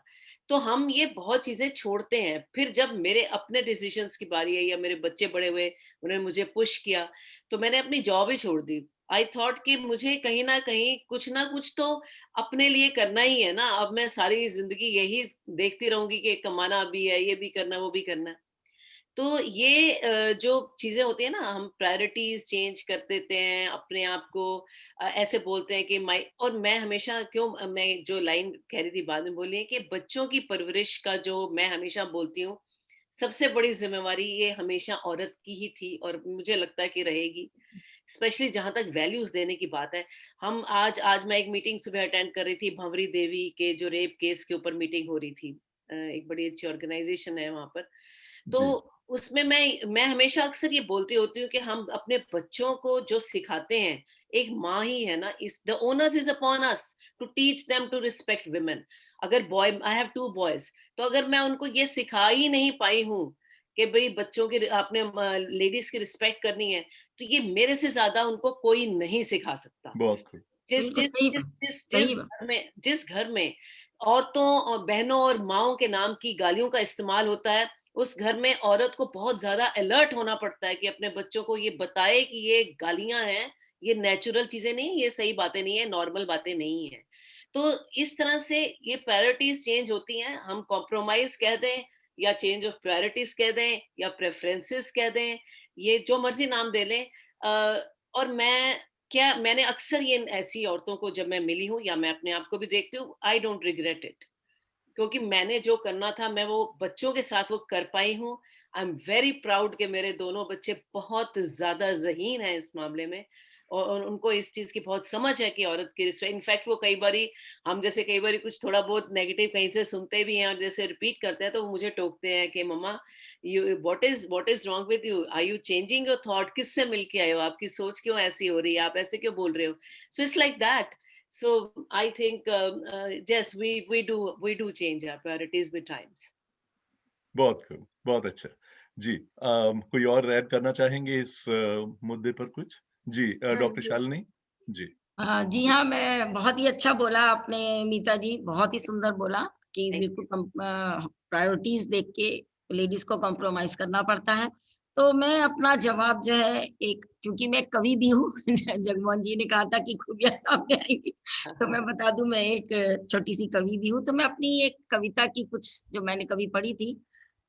तो हम ये बहुत चीज़ें छोड़ते हैं। फिर जब मेरे अपने डिसीज़न्स की बारी आई या मेरे बच्चे बड़े हुए, उन्होंने मुझे पुश किया, तो मैंने अपनी जॉब ही छोड़ दी। आई थॉट कि मुझे कहीं न कहीं कुछ ना कुछ तो अपने लिए करना ही है ना। अब मैं सारी ज़िंदगी यही देखती रहूँगी कि कमाना भी है, ये भी करना है, वो भी करना है। तो ये जो चीज़ें होती हैं ना, हम प्रायोरिटीज़ चेंज कर देते हैं, अपने आप को ऐसे बोलते हैं कि और मैं हमेशा मैं जो लाइन कह रही थी बाद में बोली है कि बच्चों की परवरिश का जो मैं हमेशा बोलती हूँ, सबसे बड़ी ज़िम्मेवारी ये हमेशा औरत की ही थी और मुझे लगता है कि रहेगी। स्पेशली जहाँ तक वैल्यूज़ देने की बात है। हम आज मैं एक मीटिंग सुबह अटेंड कर रही थी, भंवरी देवी के जो रेप केस के ऊपर मीटिंग हो रही थी। एक बड़ी अच्छी ऑर्गेनाइज़ेशन है वहाँ पर। तो जी, उसमें मैं हमेशा अक्सर ये बोलती होती हूँ कि हम अपने बच्चों को जो सिखाते हैं, एक माँ ही है ना, इस the onus is upon us to teach them to respect women. अगर आई हैव 2 बॉयज़, तो अगर मैं उनको ये सिखा ही नहीं पाई हूँ कि भई बच्चों की आपने लेडीज़ की रिस्पेक्ट करनी है, तो ये मेरे से ज़्यादा उनको कोई नहीं सिखा सकता। बहुत खूब। जिस बिल्कुल जिस सही जिस बात, जिस सही जिस बात। घर में औरतों और बहनों और माँओं के नाम की गालियों का इस्तेमाल होता है, उस घर में औरत को बहुत ज़्यादा अलर्ट होना पड़ता है कि अपने बच्चों को ये बताए कि ये गालियाँ हैं, ये नेचुरल चीज़ें नहीं हैं, ये सही बातें नहीं हैं, नॉर्मल बातें नहीं हैं। तो इस तरह से ये प्रायोरिटीज़ चेंज होती हैं, हम कॉम्प्रोमाइज़ कह दें या चेंज ऑफ प्रायोरिटीज़ कह दें या प्रेफ़रेंसेस कह दें, ये जो मर्ज़ी नाम दे लें। और मैंने अक्सर ये ऐसी औरतों को जब मैं मिली हूँ या मैं अपने आप को भी देखती हूँ, आई डोंट रिग्रेट इट, क्योंकि मैंने जो करना था मैं वो बच्चों के साथ वो कर पाई हूँ। आई एम वेरी प्राउड कि मेरे दोनों बच्चे बहुत ज़्यादा ज़हीन हैं इस मामले में और उनको इस चीज़ की बहुत समझ है कि औरत की रिस्पेक्ट, इनफैक्ट वो कई बारी हम जैसे कई बारी कुछ थोड़ा बहुत नेगेटिव कहीं से सुनते भी हैं और जैसे रिपीट करते हैं तो वो मुझे टोकते हैं कि mamma you what is wrong with you? Are you changing your thought? किससे मिल के आए हो? आपकी सोच क्यों ऐसी हो रही है? आप ऐसे क्यों बोल रहे हो? So it's like that. So I think yes, we do change our priorities with times. बहुत खूब, बहुत अच्छा। जी, कोई और ऐड करना चाहेंगे इस मुद्दे पर कुछ? जी, हाँ डॉक्टर जी। शालिनी? जी, जी हाँ, मैं बहुत ही अच्छा बोला आपने मीता जी, बहुत ही सुंदर बोला कि Thank बिल्कुल you. प्रायोरिटीज़ देख के लेडीज़ को कॉम्प्रोमाइज़ करना पड़ता है। तो मैं अपना जवाब जो है एक क्योंकि मैं कवि भी हूँ, जगमोहन जी ने कहा था कि खूबियाँ सामने आएँगी, तो मैं बता दूँ मैं एक छोटी-सी कवि भी हूँ। तो मैं अपनी एक कविता की कुछ जो मैंने कभी पढ़ी थी,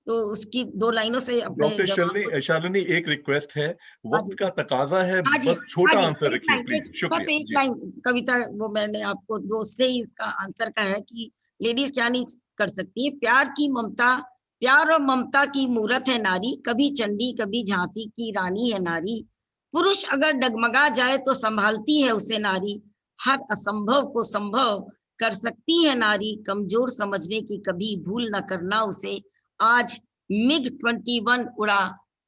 तो उसकी 2 लाइनों से अपने डॉक्टर जवाब को शालिनी एक रिक्वेस्ट है, हाँ वक़्त जी। का तकाज़ा है, हाँ जी, बस हाँ छोटा जी, आंसर एक रखिए लाइन प्लीज़, बस शुक्रिया। एक जी, लाइन कविता वो मैंने आपको जो उससे ही इसका आंसर का है कि लेडीज़ क्या नहीं कर सकती, प्यार और ममता की मूरत है नारी, कभी चंडी, कभी झांसी की रानी है नारी। पुरुष अगर डगमगा जाए तो सँभालती है उसे नारी, हर असंभव को संभव कर सकती है नारी, कमज़ोर समझने की कभी भूल न करना उसे, आज मिग-21 उड़ा,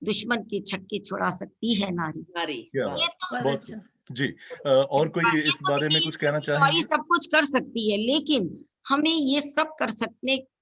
दुश्मन के छक्के छुड़ा सकती है नारी। Nari. क्या Wow. ये बात! तो बहुत बहुत अच्छा। खूब। जी, और कोई ये इस तो है बारे में कि कुछ कहना नारी चाहेंगे? सब कुछ कर सकती है, लेकिन हमें ये सब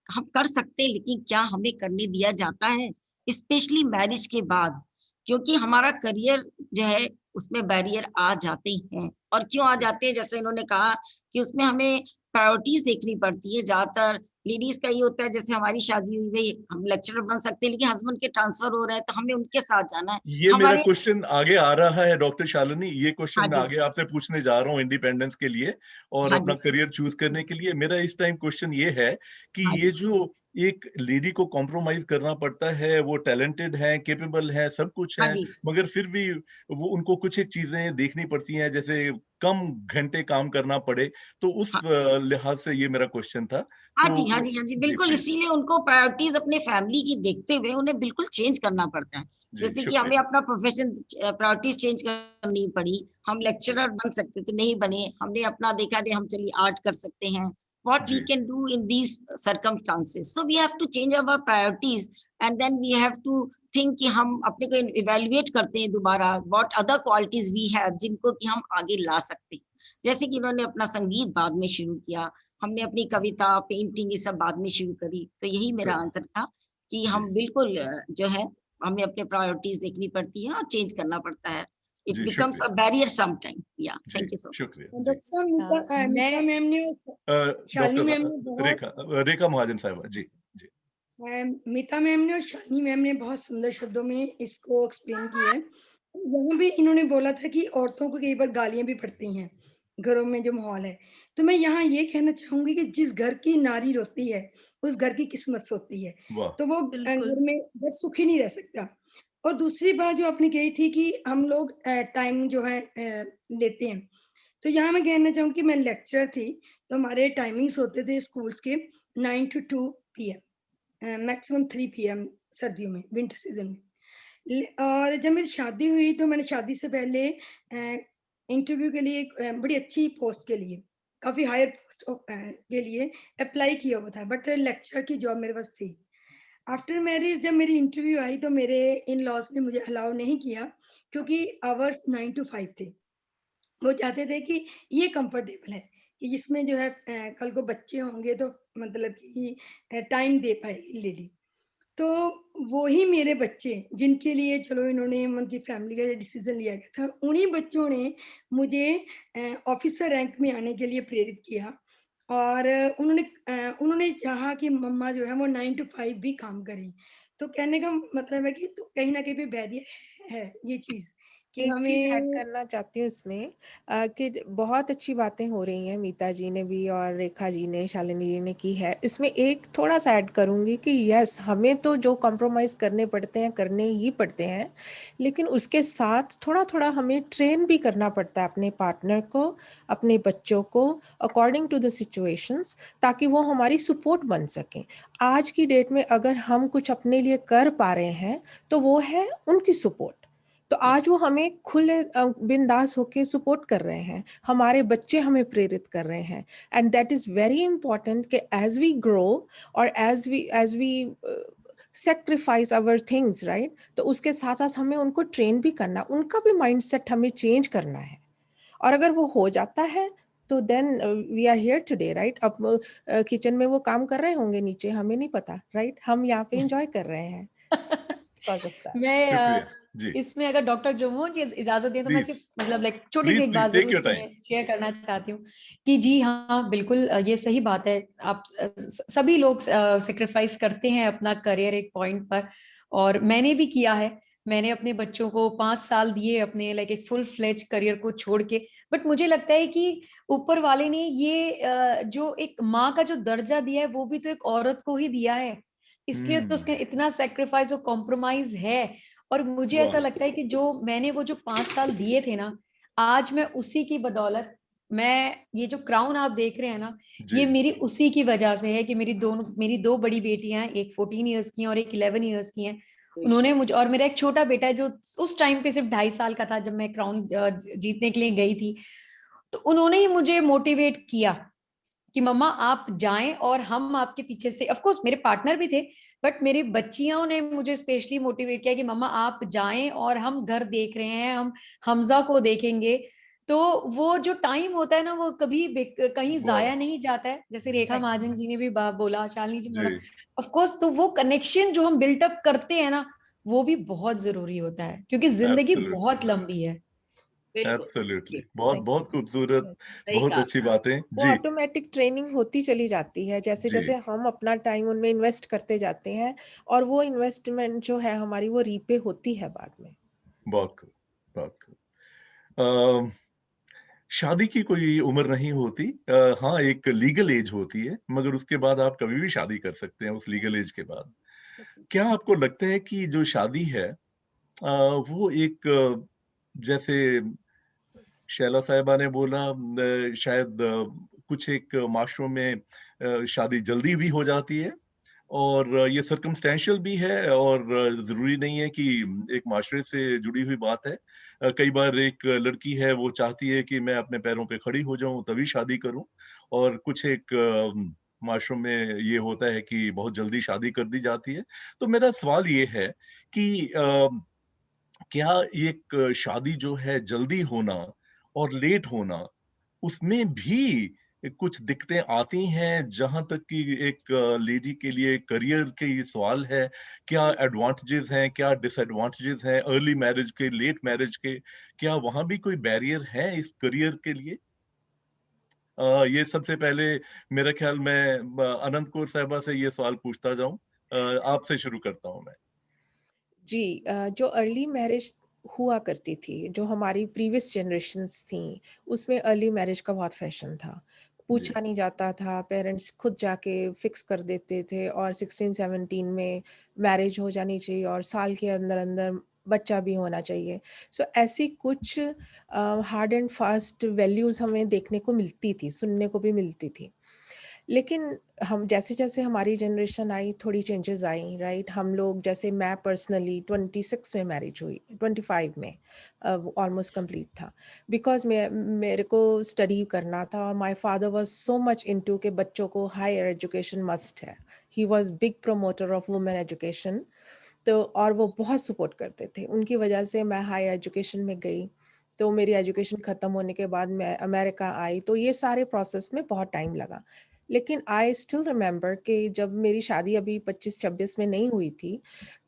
हम कर सकते हैं, लेकिन क्या हमें करने दिया जाता है? स्पेशली मैरिज के बाद, क्योंकि हमारा करियर जो है, उसमें बैरियर आ जाते हैं और क्यों आ जाते हैं? जैसे इन्होंने कहा कि उसमें हमें प्रायोरिटीज देखनी पड़ती है। ज्यादातर लेडीज का ये होता है, जैसे हमारी शादी हुई, भाई हम लेक्चरर बन सकते हैं लेकिन हस्बैंड के ट्रांसफर हो रहा है तो हमें उनके साथ जाना है। ये मेरा हमारे क्वेश्चन आगे आ रहा है डॉक्टर शालिनी, ये क्वेश्चन हाँ मैं जी, आगे आपसे पूछने जा रहा हूँ इंडिपेंडेंस के लिए और हाँ अपना जी, करियर चूज करने के लिए। मेरा इस टाइम क्वेश्चन ये है कि हाँ ये जी, जो एक लेडी को कॉम्प्रोमाइज करना पड़ता है, वो टैलेंटेड है, कैपेबल है, सब कुछ हाँ है, जी, मगर फिर भी वो उनको कुछ एक चीजें देखनी पड़ती हैं, जैसे कम घंटे काम करना पड़े, तो उस हाँ लिहाज से ये मेरा क्वेश्चन था। हाँ तो जी, हाँ जी, हाँ जी, जी बिल्कुल। प्लीज। इसीलिए उनको प्रायोरिटीज अपने फैमिली की देखते हुए उन्हें बिल्कुल चेंज करना पड़ता है। जी जैसे कि हमें शुक्रिया। अपना प्रोफेशन प्रायोरिटीज चेंज करनी पड़ी। हम लेक्चरर बन सकते थे, नहीं बने। हमने अपना देखा नहीं, हम चलिए आर्ट कर सकते हैं। व्हाट वी जी can do in these circumstances, so we have to change our priorities and then we have to think कि हम अपने को इवेल्युएट करते हैं दोबारा, what other qualities we have जिनको कि हम आगे ला सकते हैं। जैसे कि इन्होंने अपना संगीत बाद में शुरू किया, हमने अपनी कविता, पेंटिंग ये सब बाद में शुरू करी। तो यही मेरा करेक्ट। आंसर था कि जी हम बिल्कुल जो है हमें अपने प्रायोरिटीज देखनी पड़ती है और चेंज करना पड़ता है। इट जी बिकम्स शुक्रिया। A barrier some time. या जी थैंक यू सो मच। शुक्रिया। जी डॉक्टर साहब, मीता मैं मैम ने शालिनी डॉक्टर मैम ने बहुत रेखा रेखा महाजन साहबा जी। जी मीता मैम ने और शालिनी मैम ने बहुत सुंदर शब्दों में इसको एक्सप्लेन किया है। यहाँ भी इन्होंने बोला था कि औरतों को कई बार गालियां भी पड़ती हैं घरों में जो माहौल है। तो मैं यहाँ ये कहना चाहूंगी कि जिस घर की नारी रोती है उस घर की किस्मत होती है, वाह। तो वो बिल्कुल। घर में घर सुखी नहीं रह सकता। और दूसरी बात जो आपने कही थी कि हम लोग टाइम जो है लेते हैं, तो यहाँ मैं कहना चाहूंगी कि मैं लेक्चर थी, तो हमारे टाइमिंग्स होते थे स्कूल्स के 9 to 2 PM, मैक्सिमम 3 PM सर्दियों में, विंटर सीजन में। और जब मेरी शादी हुई तो मैंने शादी से पहले इंटरव्यू के लिए बड़ी अच्छी पोस्ट के लिए, काफ़ी हायर पोस्ट के लिए अप्लाई किया हुआ था, बट लेक्चर की जॉब मेरे पास थी। आफ्टर मैरिज जब मेरी इंटरव्यू आई तो मेरे इन लॉज ने मुझे अलाउ नहीं किया, क्योंकि आवर्स 9 to 5 थे। वो चाहते थे कि ये कंफर्टेबल है कि जिसमें जो है कल को बच्चे होंगे तो मतलब कि टाइम दे पाएगी लेडी। तो वो ही मेरे बच्चे जिनके लिए चलो इन्होंने उनकी फैमिली का डिसीजन लिया गया था, उन्हीं बच्चों ने मुझे ऑफिसर रैंक में आने के लिए प्रेरित किया। और उन्होंने चाहा कि मम्मा जो है वो 9 to 5 भी काम करें। तो कहने का मतलब है कि तो कहीं ना कहीं पे बैरियर है ये चीज कि एक चीज़ ऐड हमें। करना चाहती हूँ इसमें कि बहुत अच्छी बातें हो रही हैं, मीता जी ने भी और रेखा जी ने, शालिनी जी ने की है। इसमें एक थोड़ा सा ऐड करूँगी कि यस, हमें तो जो कॉम्प्रोमाइज़ करने पड़ते हैं करने ही पड़ते हैं, लेकिन उसके साथ थोड़ा थोड़ा हमें ट्रेन भी करना पड़ता है अपने पार्टनर को, अपने बच्चों को, अकॉर्डिंग टू द सिचुएशंस, ताकि वो हमारी सपोर्ट बन सकें। आज की डेट में अगर हम कुछ अपने लिए कर पा रहे हैं तो वो है उनकी सपोर्ट। तो आज वो हमें खुले बिंदास होके सपोर्ट कर रहे हैं, हमारे बच्चे हमें प्रेरित कर रहे हैं। And that is very important कि एज वी ग्रो और as we sacrifice our things, right, तो उसके साथ साथ हमें उनको ट्रेन भी करना, उनका भी माइंडसेट हमें चेंज करना है। और अगर वो हो जाता है तो then we are here today, right. अब किचन में वो काम कर रहे होंगे नीचे, हमें नहीं पता, राइट, हम यहाँ पे एंजॉय कर रहे हैं बिकॉज ऑफ दैट। मैं शुक्रिया। जी इसमें अगर डॉक्टर जम्मू जी इजाजत दें तो मैं प्लीज सिर्फ मतलब लाइक छोटी सी प्लीज एक प्लीज बात टेक जरूर योर इसमें टाइम। शेयर करना चाहती हूँ कि जी हाँ बिल्कुल, ये सही बात है। आप सभी लोग सेक्रीफाइस करते हैं अपना करियर एक पॉइंट पर, और मैंने भी किया है। मैंने अपने बच्चों को 5 साल दिए अपने लाइक एक फुल फ्लेज करियर को छोड़ के। बट मुझे लगता है कि ऊपर वाले ने ये जो एक माँ का जो दर्जा दिया है वो भी तो एक औरत को ही दिया है, इसलिए तो उसके इतना सेक्रीफाइस और कॉम्प्रोमाइज है। और मुझे ऐसा वाह। लगता है कि जो मैंने वो जो 5 साल दिए थे ना, आज मैं उसी की बदौलत, मैं ये जो क्राउन आप देख रहे हैं ना, जी ये मेरी उसी की वजह से है कि मेरी दो बड़ी बेटियां हैं, एक 14 ईयर्स की हैं और एक 11 ईयर्स की हैं। उन्होंने मुझे, और मेरा एक छोटा बेटा है जो उस टाइम पे सिर्फ 2.5 साल का था जब मैं क्राउन जीतने के लिए गई थी। तो उन्होंने ही मुझे मोटिवेट किया कि मम्मा आप जाएं और हम आपके पीछे से। ऑफ कोर्स मेरे पार्टनर भी थे, बट मेरी बच्चियों ने मुझे स्पेशली मोटिवेट किया कि मम्मा आप जाएं और हम घर देख रहे हैं, हम हमजा को देखेंगे। तो वो जो टाइम होता है ना वो कभी कहीं वाह। जाया नहीं जाता है, जैसे रेखा महाजन जी ने भी बोला, शालिनी जी ने जी बोला। ऑफ कोर्स, तो वो कनेक्शन जो हम बिल्टअप करते हैं ना, वो भी बहुत जरूरी होता है क्योंकि जिंदगी एब्सोल्युटली। बहुत लंबी है। बिल्कुल एब्सोल्युटली, जी, बहुत Thank बहुत you. खूबसूरत, Yes. सही बहुत कहा अच्छी आपने। बातें वो जी। ऑटोमेटिक ट्रेनिंग होती चली जाती है जैसे जी, जैसे हम अपना टाइम उनमें इन्वेस्ट करते जाते हैं और वो इन्वेस्टमेंट जो है हमारी वो रीपे होती है बाद में। बहुत खूब, बहुत खूब। शादी की कोई उम्र नहीं होती। हाँ, एक लीगल एज होती है, मगर उसके बाद आप कभी भी शादी कर सकते हैं उस लीगल एज के बाद। क्या आपको लगता है कि जो शादी है वो एक जैसे शैला साहिबा ने बोला शायद कुछ एक माशरों में शादी जल्दी भी हो जाती है और ये सर्कमस्टेंशियल भी है और ज़रूरी नहीं है कि एक माशरे से जुड़ी हुई बात है। कई बार एक लड़की है वो चाहती है कि मैं अपने पैरों पे खड़ी हो जाऊँ तभी शादी करूँ और कुछ एक माशरों में ये होता है कि बहुत जल्दी शादी कर दी जाती है। तो मेरा सवाल ये है कि क्या एक शादी जो है जल्दी होना और लेट होना, उसमें भी कुछ दिक्कतें आती हैं जहाँ तक कि एक लेडी के लिए करियर के ये सवाल है, क्या एडवांटेजेस हैं, क्या डिसएडवांटेजेस हैं अर्ली मैरिज के, लेट मैरिज के, क्या वहाँ भी कोई बैरियर है इस करियर के लिए? ये सबसे पहले मेरा ख्याल मैं अनंत कौर साहिबा से ये सवाल पूछता जाऊँ। आपसे शुरू करता हूँ मैं। जी जो अर्ली मैरिज हुआ करती थी जो हमारी प्रीवियस जनरेशन्स थी उसमें अर्ली मैरिज का बहुत फैशन था जी, पूछा नहीं जाता था पेरेंट्स खुद जाके फिक्स कर देते थे और 16-17 में मैरिज हो जानी चाहिए और साल के अंदर अंदर बच्चा भी होना चाहिए सो ऐसी कुछ हार्ड एंड फास्ट वैल्यूज़ हमें देखने को मिलती थी सुनने को भी मिलती थी लेकिन हम जैसे-जैसे हमारी जनरेशन आई थोड़ी चेंजेस आई राइट? हम लोग जैसे मैं पर्सनली 26 में मैरिज हुई 25 में ऑलमोस्ट कंप्लीट था। बिकॉज़ मैं मेरे को स्टडी करना था और my father was so much into के बच्चों को हायर एजुकेशन मस्ट है। He was big promoter of women education तो और वो बहुत सपोर्ट करते थे। उनकी वजह से मैं हायर एजुकेशन में गई। तो मेरी एजुकेशन ख़त्म होने के बाद मैं अमेरिका आई तो ये सारे प्रोसेस में बहुत टाइम लगा। लेकिन आई स्टिल रिमेंबर कि जब मेरी शादी अभी 25-26 में नहीं हुई थी,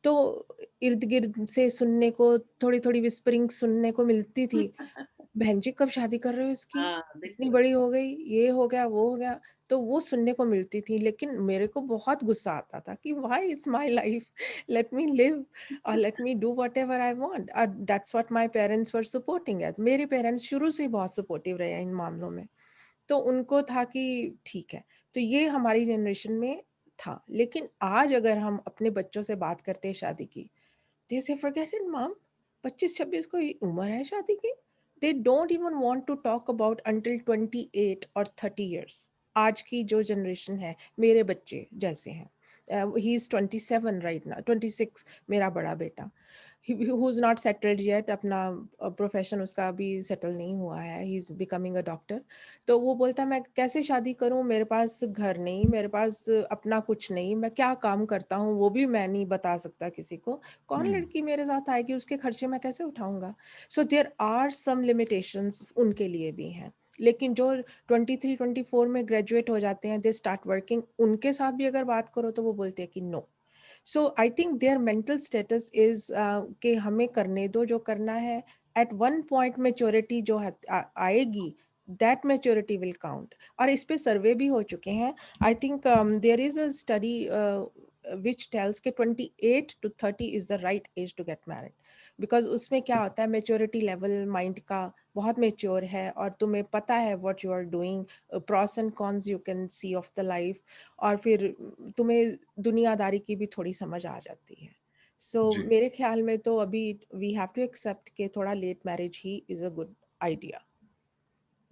तो इर्द-गिर्द से सुनने को थोड़ी-थोड़ी व्हिस्परिंग सुनने को मिलती थी। बहन जी कब शादी कर रहे हो इसकी? हाँ, इतनी बिल्कुल। बड़ी हो गई, ये हो गया, वो हो गया। तो वो सुनने को मिलती थी, लेकिन मेरे को बहुत गुस्सा आता था कि why it's my life let me live और let me do whatever I want that's what my parents were supporting it. मेरे पेरेंट्स शुरू से ही बहुत सपोर्टिव रहे हैं इन मामलों में। तो उनको था कि ठीक है, तो ये हमारी जनरेशन में था। लेकिन आज अगर हम अपने बच्चों से बात करते हैं शादी की, दे से फॉरगेट इट मॉम 25-26 कोई उम्र है शादी की? They don't even want to talk about until 28 और 30 इयर्स। आज की जो जनरेशन है, मेरे बच्चे जैसे हैं। ही इज़ 27 राइट नाउ 26 मेरा बड़ा बेटा। Who is not settled yet अपना प्रोफ़ेशन उसका अभी सेटल नहीं हुआ है, he is becoming a doctor. तो वो बोलता है मैं कैसे शादी करूँ? मेरे पास घर नहीं, मेरे पास अपना कुछ नहीं, मैं क्या काम करता हूँ वो भी मैं नहीं बता सकता किसी को। कौन हुँ, लड़की मेरे साथ आएगी? उसके खर्चे मैं कैसे उठाऊँगा? So there are some limitations उनके लिए भी हैं। लेकिन जो 23-24 में ग्रेजुएट हो जाते हैं, दे स्टार्ट वर्किंग, उनके साथ भी अगर बात करो तो वो बोलते हैं कि no. So I think their mental status is कि हमें करने दो जो करना है। एट वन पॉइंट मैच्योरिटी जो है आएगी, दैट मैच्योरिटी विल काउंट और इस पे सर्वे भी हो चुके हैं। I think there is a study which tells कि 28 to 30 is the right age to get married because उसमें क्या होता है मैच्योरिटी लेवल माइंड का बहुत मैच्योर है और तुम्हें पता है what you are doing, pros and cons you can see of the life और फिर तुम्हें दुनियादारी की भी थोड़ी समझ आ जाती है। सो जी, मेरे ख्याल में तो अभी वी हैव टू एक्सेप्ट कि थोड़ा लेट मैरिज ही इज़ अ गुड आइडिया।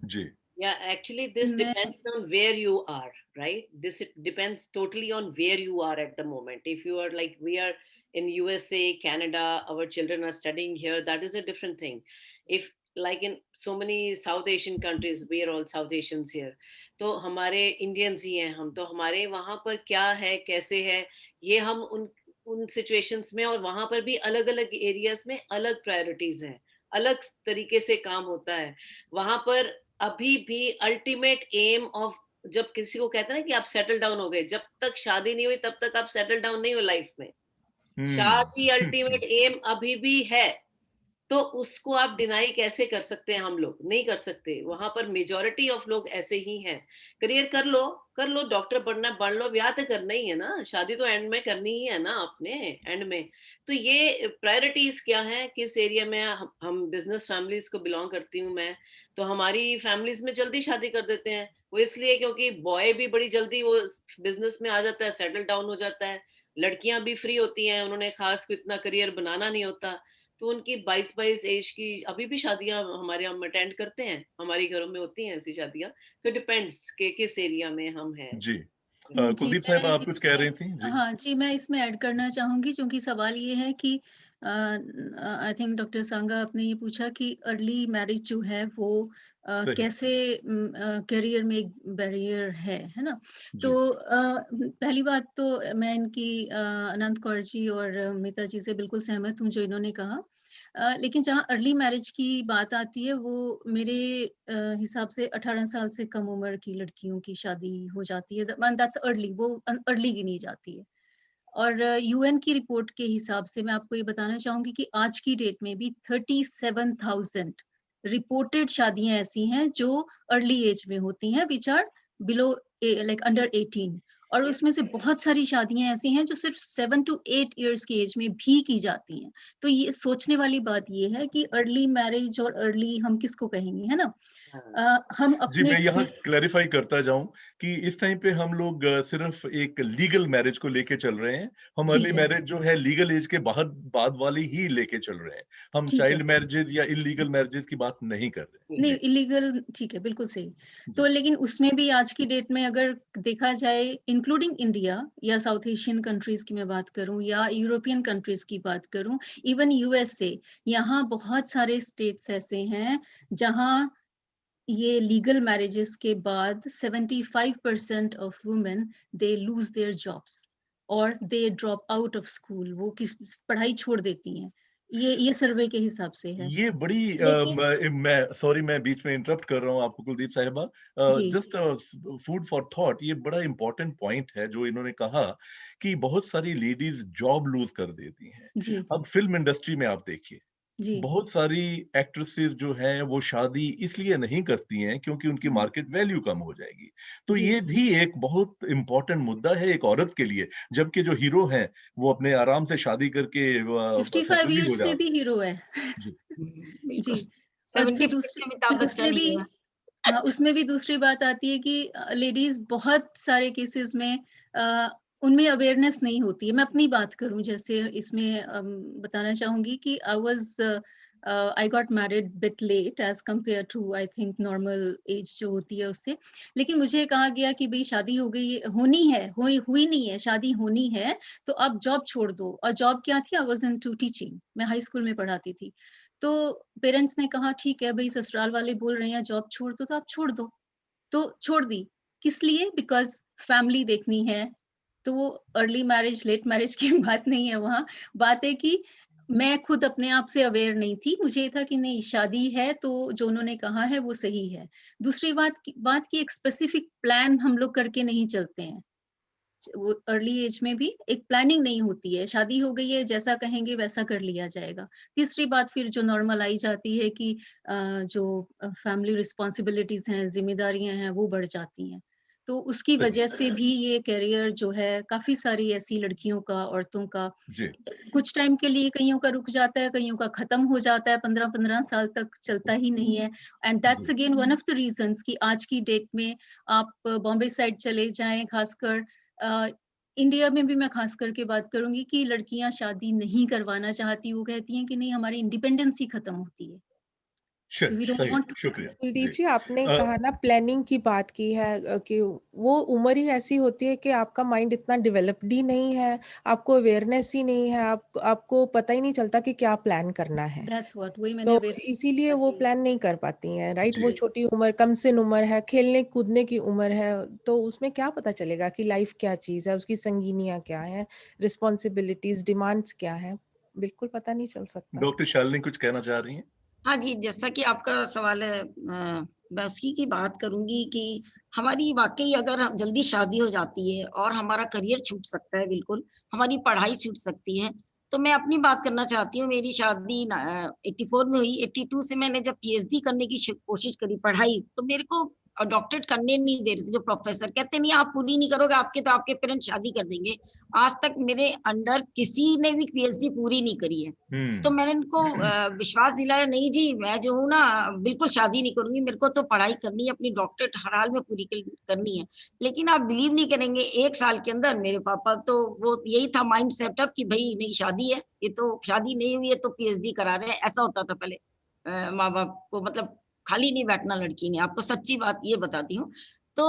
जी, Yeah, actually, this मैं depends on where you are, right? This it depends totally on where you are at the moment. If you are like we are in USA, Canada, our children are studying here, that is a different thing. If like in so many South Asian countries, we are all South Asians here. तो हमारे Indians ही हैं हम तो हमारे वहाँ पर क्या है कैसे है ये हम उन सिचुएशंस में और वहाँ पर भी अलग अलग एरियाज में अलग प्रायोरिटीज हैं अलग तरीके से काम होता है वहां पर अभी भी अल्टीमेट एम ऑफ जब किसी को कहते हैं ना कि आप सेटल डाउन हो गए जब तक शादी नहीं हुई तब तक आप सेटल डाउन नहीं हो लाइफ में हुँ। शादी अल्टीमेट एम अभी भी है तो उसको आप डिनाई कैसे कर सकते हैं? हम लोग नहीं कर सकते, वहां पर मेजोरिटी ऑफ लोग ऐसे ही हैं। करियर कर लो, डॉक्टर बनना बढ़ लो, ब्याह तो करना ही है ना, शादी तो एंड में करनी ही है ना अपने एंड में। तो ये प्रायोरिटीज क्या है, किस एरिया में हम बिजनेस फैमिलीज को बिलोंग करती हूँ मैं, तो हमारी फैमिलीज में जल्दी शादी कर देते हैं। वो इसलिए क्योंकि बॉय भी बड़ी जल्दी वो बिजनेस में आ जाता है, सेटल डाउन हो जाता है, लड़कियां भी फ्री होती हैं, उन्होंने खास कोई इतना करियर बनाना नहीं होता, तो उनकी 22-22 एज की अभी भी शादियां हमारे हम अटेंड करते हैं, हमारे घरों में होती हैं ऐसी शादियां। तो डिपेंड्स के किस एरिया में हम हैं। जी जी, कुलदीप साहब मैं आप कुछ कह रही इसमें थी जी। हाँ जी, मैं इसमें ऐड करना चाहूँगी क्योंकि सवाल ये है कि आई थिंक डॉक्टर सांगा आपने ये पूछा कि अर्ली मैरिज जो है वो सही कैसे करियर में एक बैरियर है ना? तो जी पहली बात तो मैं इनकी अनंत कौर जी और मीता जी से बिल्कुल सहमत हूँ जो इन्होंने कहा। लेकिन जहाँ अर्ली मैरिज की बात आती है वो मेरे हिसाब से 18 साल से कम उम्र की लड़कियों की शादी हो जाती है, दैट्स अर्ली, वो अर्ली गिनी जाती है। और यूएन की रिपोर्ट के हिसाब से मैं आपको ये बताना चाहूंगी कि आज की डेट में भी 37,000 रिपोर्टेड शादियां ऐसी हैं जो अर्ली एज में होती हैं, which are below like under 18, और उसमें से बहुत सारी शादियां ऐसी हैं जो सिर्फ 7 to 8 इयर्स की एज में भी की जाती हैं। तो ये सोचने वाली बात ये है कि अर्ली मैरिज और अर्ली हम किसको कहेंगे, है ना? हम जी, अपने मैं यहाँ क्लैरिफाई करता जाऊं कि इस टाइम पे हम लोग सिर्फ एक लीगल मैरिज को लेके चल रहे हैं। हम जी अर्ली है, मैरिज जो है लीगल एज के बाद बाद वाली ही लेके चल रहे हैं। हम ठीक है। चाइल्ड मैरिजेज या इलीगल मैरिजेज की बात नहीं कर रहे हैं। नहीं, जी इलीगल ठीक है, बिल्कुल सही। तो जी लेकिन उसमें भी आज की डेट में अगर देखा जाए, इंक्लूडिंग इंडिया या साउथ एशियन कंट्रीज की मैं बात करूं या यूरोपियन कंट्रीज की बात करूं, इवन यूएसए, यहाँ बहुत सारे स्टेट्स ऐसे हैं जहाँ ये लीगल मैरिजेस के बाद 75% of women they lose their jobs और they drop out of school, वो किस पढ़ाई छोड़ देती हैं। ये सर्वे के हिसाब से है। ये बड़ी लेकिन मैं सॉरी मैं बीच में इंटरप्ट कर रहा हूँ आपको कुलदीप साहिबा। जी, जस्ट फूड फॉर थॉट, ये बड़ा इंपॉर्टेंट पॉइंट है जो इन्होंने कहा कि बहुत सारी लेडीज जॉब लूज कर देती हैं। जी, अब फिल्म इंडस्ट्री में आप देखिए, जी, बहुत सारी एक्ट्रेसेस जो हैं वो शादी इसलिए नहीं करती हैं क्योंकि उनकी मार्केट वैल्यू कम हो जाएगी। तो जी। ये भी एक बहुत इंपॉर्टेंट मुद्दा है एक औरत के लिए, जबकि जो हीरो हैं वो अपने आराम से शादी करके 55 सेटल भी हो इयर्स में भी जाते हीरो है। हैं। जी जी, बिल्कुल। और फिर 75 दूसरी में अमिताभ उसमें बच्चन भी ही है। हाँ, उसमें भी दूसरी बात आती है कि लेडीज़ बहुत सारे केसेज़ में उनमें अवेयरनेस नहीं होती है। मैं अपनी बात करूँ, जैसे इसमें बताना चाहूँगी कि I got married bit late as compare to I think normal age जो होती है उससे। लेकिन मुझे कहा गया कि भई शादी हो गई, होनी है, हुई नहीं है, शादी होनी है, तो आप जॉब छोड़ दो। और जॉब क्या थी? आई वाज़ इनटू टीचिंग, मैं हाई स्कूल में पढ़ाती थी। तो पेरेंट्स ने कहा ठीक है भई, ससुराल वाले बोल रहे हैं जॉब छोड़ दो तो आप छोड़ दो। तो छोड़ दी। किस लिए? बिकॉज़ फैमिली देखनी है। तो वो अर्ली मैरिज, लेट मैरिज की बात नहीं है वहाँ। बात है कि मैं खुद अपने आप से अवेयर नहीं थी। मुझे ये था कि नहीं, शादी है तो जो उन्होंने कहा है वो सही है। दूसरी बात की एक स्पेसिफिक प्लान हम लोग करके नहीं चलते हैं। वो अर्ली एज में भी एक प्लानिंग नहीं होती है, शादी हो गई है, जैसा कहेंगे वैसा कर लिया जाएगा। तीसरी बात फिर जो नॉर्मल आई जाती है कि जो फैमिली रिस्पॉन्सिबिलिटीज हैं, जिम्मेदारियां हैं, वो बढ़ जाती हैं। तो उसकी सही वजह से भी ये करियर जो है, काफी सारी ऐसी लड़कियों का, औरतों का जी कुछ टाइम के लिए कईयों का रुक जाता है, कईयों का खत्म हो जाता है, 15-15 साल तक चलता ही नहीं है। एंड दैट्स जी again one of the reasons कि आज की डेट में आप बॉम्बे साइड चले जाएं, खासकर इंडिया में भी मैं खास करके बात करूंगी कि लड़कियां शादी नहीं करवाना चाहती। वो कहती हैं कि नहीं, हमारी इंडिपेंडेंस ही खत्म होती है, तो वी डोंट सही वांट टू। शुक्रिया कुलदीप जी जी, आपने अ, कहा ना प्लानिंग की बात की है कि वो उम्र ही ऐसी होती है कि आपका माइंड इतना डेवलप्ड ही नहीं है, आपको अवेयरनेस ही नहीं है, आपको पता ही नहीं चलता कि क्या प्लान करना है। दैट्स व्हाट, वही मैंने तो अवेयर इसीलिए वो प्लान नहीं कर पाती हैं, राइट? वो जी छोटी उम्र, कमसिन उम्र है, खेलने कूदने की उम्र है, तो उसमें क्या पता चलेगा कि लाइफ क्या चीज़ है, उसकी संगीनियाँ क्या है, रिस्पॉन्सिबिलिटीज, डिमांड्स क्या है, बिल्कुल पता नहीं चल सकता। डॉक्टर शालिनी कुछ कहना चाह रही हैं। हाँ जी, जैसा कि आपका सवाल है, मैं उसी की बात करूँगी कि हमारी वाक़ई अगर हम जल्दी शादी हो जाती है और हमारा करियर छूट सकता है बिल्कुल, हमारी पढ़ाई छूट सकती है, तो मैं अपनी बात करना चाहती हूँ। मेरी शादी 84 में हुई। 82 से मैंने जब पीएचडी करने की कोशिश करी, पढ़ाई, तो मेरे को डॉक्टरेट करने नहीं दे रहे थे। जो प्रोफेसर कहते नहीं, आप पूरी नहीं करोगे, आपके तो आपके पेरेंट्स शादी कर देंगे। आज तक मेरे अंडर किसी ने भी पीएचडी पूरी नहीं करी है। तो मैंने इनको विश्वास दिलाया, नहीं जी, मैं जो हूँ ना, बिल्कुल शादी नहीं करूंगी, मेरे को तो पढ़ाई करनी है, अपनी डॉक्टरेट हर हाल में पूरी करनी है। लेकिन आप बिलीव नहीं करेंगे, 1 साल के अंदर मेरे पापा तो, वो यही था माइंड सेटअप कि भाई नहीं, शादी है, ये तो शादी नहीं हुई है तो पीएचडी करा रहे हैं। ऐसा होता था पहले माँ बाप को, मतलब खाली नहीं बैठना लड़की ने। आपको सच्ची बात ये बताती हूँ। तो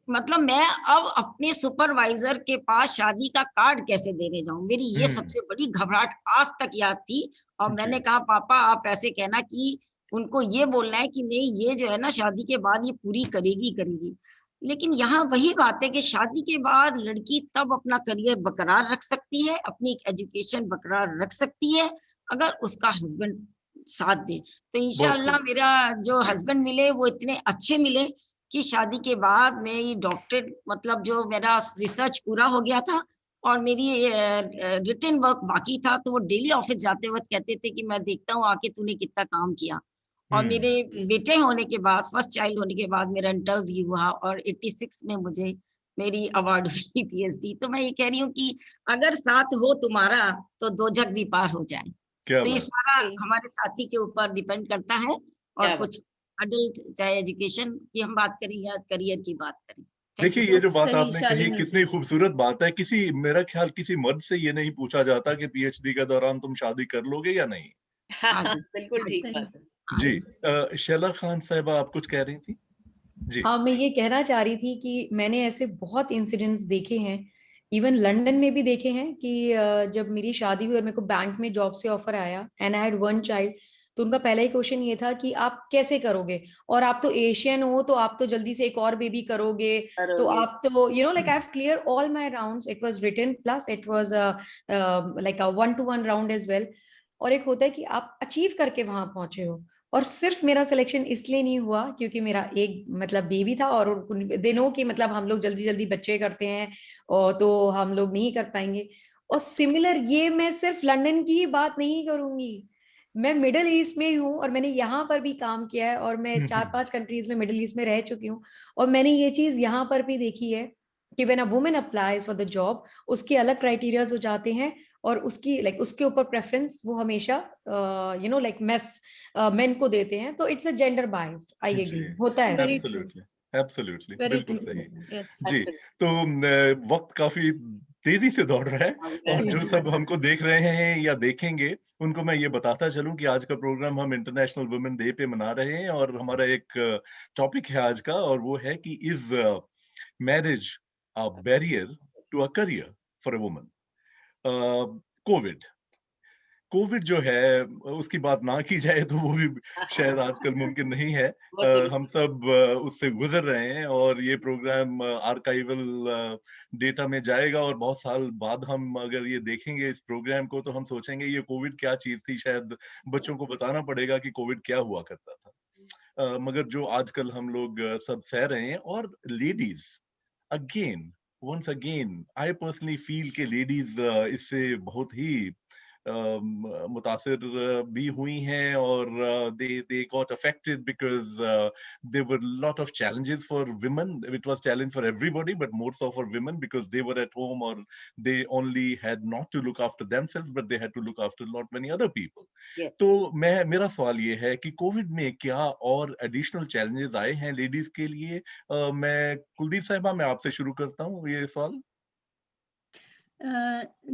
मतलब मैं अब अपने सुपरवाइजर के पास शादी का कार्ड कैसे देने जाऊं, मेरी ये सबसे बड़ी घबराहट आज तक याद थी। और मैंने कहा, पापा आप ऐसे कहना कि उनको ये बोलना है कि नहीं, ये जो है ना, शादी के बाद ये पूरी करेगी करेगी। लेकिन यहाँ वही बात है कि शादी के बाद लड़की तब अपना करियर बरकरार रख सकती है, अपनी एजुकेशन बरकरार रख सकती है, अगर उसका हस्बैंड साथ दे। तो इंशाल्लाह मेरा जो हस्बैंड मिले वो इतने अच्छे मिले कि शादी के बाद मेरी डॉक्टरेट, मतलब जो मेरा रिसर्च पूरा हो गया था और मेरी रिटन वर्क बाकी था, तो वो डेली ऑफिस जाते वक्त कहते थे कि मैं देखता हूँ आके तूने कितना काम किया। और मेरे बेटे होने के बाद, फर्स्ट चाइल्ड होने के बाद मेरा इंटरव्यू हुआ और 86 में मुझे मेरी अवार्ड हुई पीएचडी। तो मैं ये कह रही हूँ कि अगर साथ हो तुम्हारा तो दो जग भी पार हो जाए। तो ये सारा हमारे साथी के ऊपर डिपेंड करता है। और कुछ अडल्ट, चाहे एजुकेशन की हम बात करें या करियर की बात करें। देखिए, ये जो बात आपने कही कितनी खूबसूरत बात है। मेरा ख्याल किसी मर्द से ये नहीं पूछा जाता कि पीएचडी के दौरान तुम शादी कर लोगे या नहीं। बिल्कुल ठीक बात है जी। शैला खान साहिबा, आप कुछ कह रही थी? जी हाँ, मैं ये कहना चाह रही थी कि मैंने ऐसे बहुत इंसिडेंट्स देखे हैं, इवन लंदन में भी देखे हैं कि जब मेरी शादी हुई और मेरे को बैंक में जॉब से ऑफर आया एंड आई हैड 1 चाइल्ड, तो उनका पहला ही क्वेश्चन ये था कि आप कैसे करोगे, और आप तो एशियन हो तो आप तो जल्दी से एक और बेबी करोगे, तो आप तो like I have clear all my rounds, it was written plus it was like a 1-to-1 round as well. और एक होता है कि आप अचीव करके वहां पहुंचे हो। और सिर्फ मेरा सिलेक्शन इसलिए नहीं हुआ क्योंकि मेरा एक मतलब बेबी था, और दिनों की मतलब हम लोग जल्दी जल्दी बच्चे करते हैं और तो हम लोग नहीं कर पाएंगे। और सिमिलर, ये मैं सिर्फ लंदन की ही बात नहीं करूंगी, मैं मिडिल ईस्ट में हूँ और मैंने यहाँ पर भी काम किया है, और मैं 4-5 कंट्रीज में मिडिल ईस्ट में रह चुकी हूँ। और मैंने ये चीज यहाँ पर भी देखी है कि when a woman applies for the job, उसके अलग क्राइटेरियाज हो जाते हैं, और उसकी उसके ऊपर प्रेफरेंस वो हमेशा मेन को देते हैं। तो it's a gender biased, I agree, होता है। एब्सोल्युटली, बिल्कुल सही। जी, तो वक्त काफी तेजी से दौड़ रहा है, और जो सब हमको देख रहे हैं या देखेंगे उनको मैं ये बताता चलूं कि आज का प्रोग्राम हम इंटरनेशनल वुमेन डे पे मना रहे हैं, और हमारा एक टॉपिक है आज का, और वो है कि is marriage a barrier to a career for a woman. Covid जो है उसकी बात ना की जाए तो वो भी शायद आजकल मुमकिन नहीं है। हम सब उससे गुजर रहे हैं, और ये प्रोग्राम आर्काइवल डेटा में जाएगा, और बहुत साल बाद हम अगर ये देखेंगे इस प्रोग्राम को तो हम सोचेंगे ये कोविड क्या चीज थी। शायद बच्चों को बताना पड़ेगा कि कोविड क्या हुआ करता था। मगर जो आजकल हम लोग सब सह रहे हैं, और ladies again, once again, I personally feel कि लेडीज इससे बहुत ही मुतासिर भी हुई हैं, और they got affected because there were a lot of challenges for women. It was challenge for everybody, but more so for women because they were at home, or they only had not to look after themselves, but they had to look after a lot many other people. तो मेरा सवाल ये है कि Covid में क्या और additional challenges आए हैं लेडीज के लिए? मैं कुलदीप साहिबा, मैं आपसे शुरू करता हूँ ये सवाल।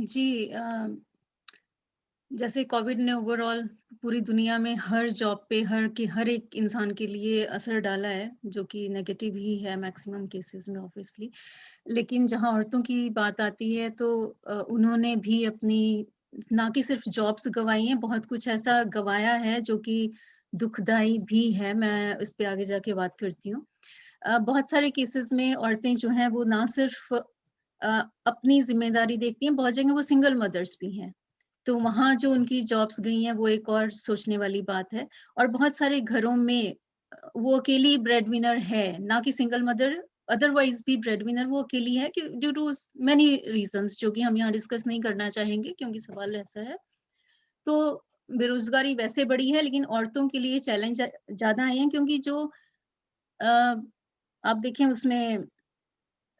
जी, जैसे कोविड ने ओवरऑल पूरी दुनिया में हर जॉब पे हर एक इंसान के लिए असर डाला है, जो कि नेगेटिव ही है मैक्सिमम केसेस में ऑब्वियसली। लेकिन जहां औरतों की बात आती है तो उन्होंने भी अपनी ना कि सिर्फ जॉब्स गंवाई हैं, बहुत कुछ ऐसा गंवाया है जो कि दुखदाई भी है। मैं इस पे आगे जाके बात करती हूँ। बहुत सारे केसेस में औरतें जो हैं वो ना सिर्फ अपनी जिम्मेदारी देखती हैं, बहुत जगह वो सिंगल मदर्स भी हैं, तो वहाँ जो उनकी जॉब्स गई हैं वो एक और सोचने वाली बात है। और बहुत सारे घरों में वो अकेली ब्रेड विनर है, ना कि सिंगल मदर अदरवाइज भी ब्रेडविनर वो अकेली है कि ड्यू टू मेनी रीजंस जो कि हम यहाँ डिस्कस नहीं करना चाहेंगे क्योंकि सवाल ऐसा है। तो बेरोजगारी वैसे बड़ी है, लेकिन औरतों के लिए चैलेंज ज्यादा आए हैं क्योंकि जो आप देखें उसमें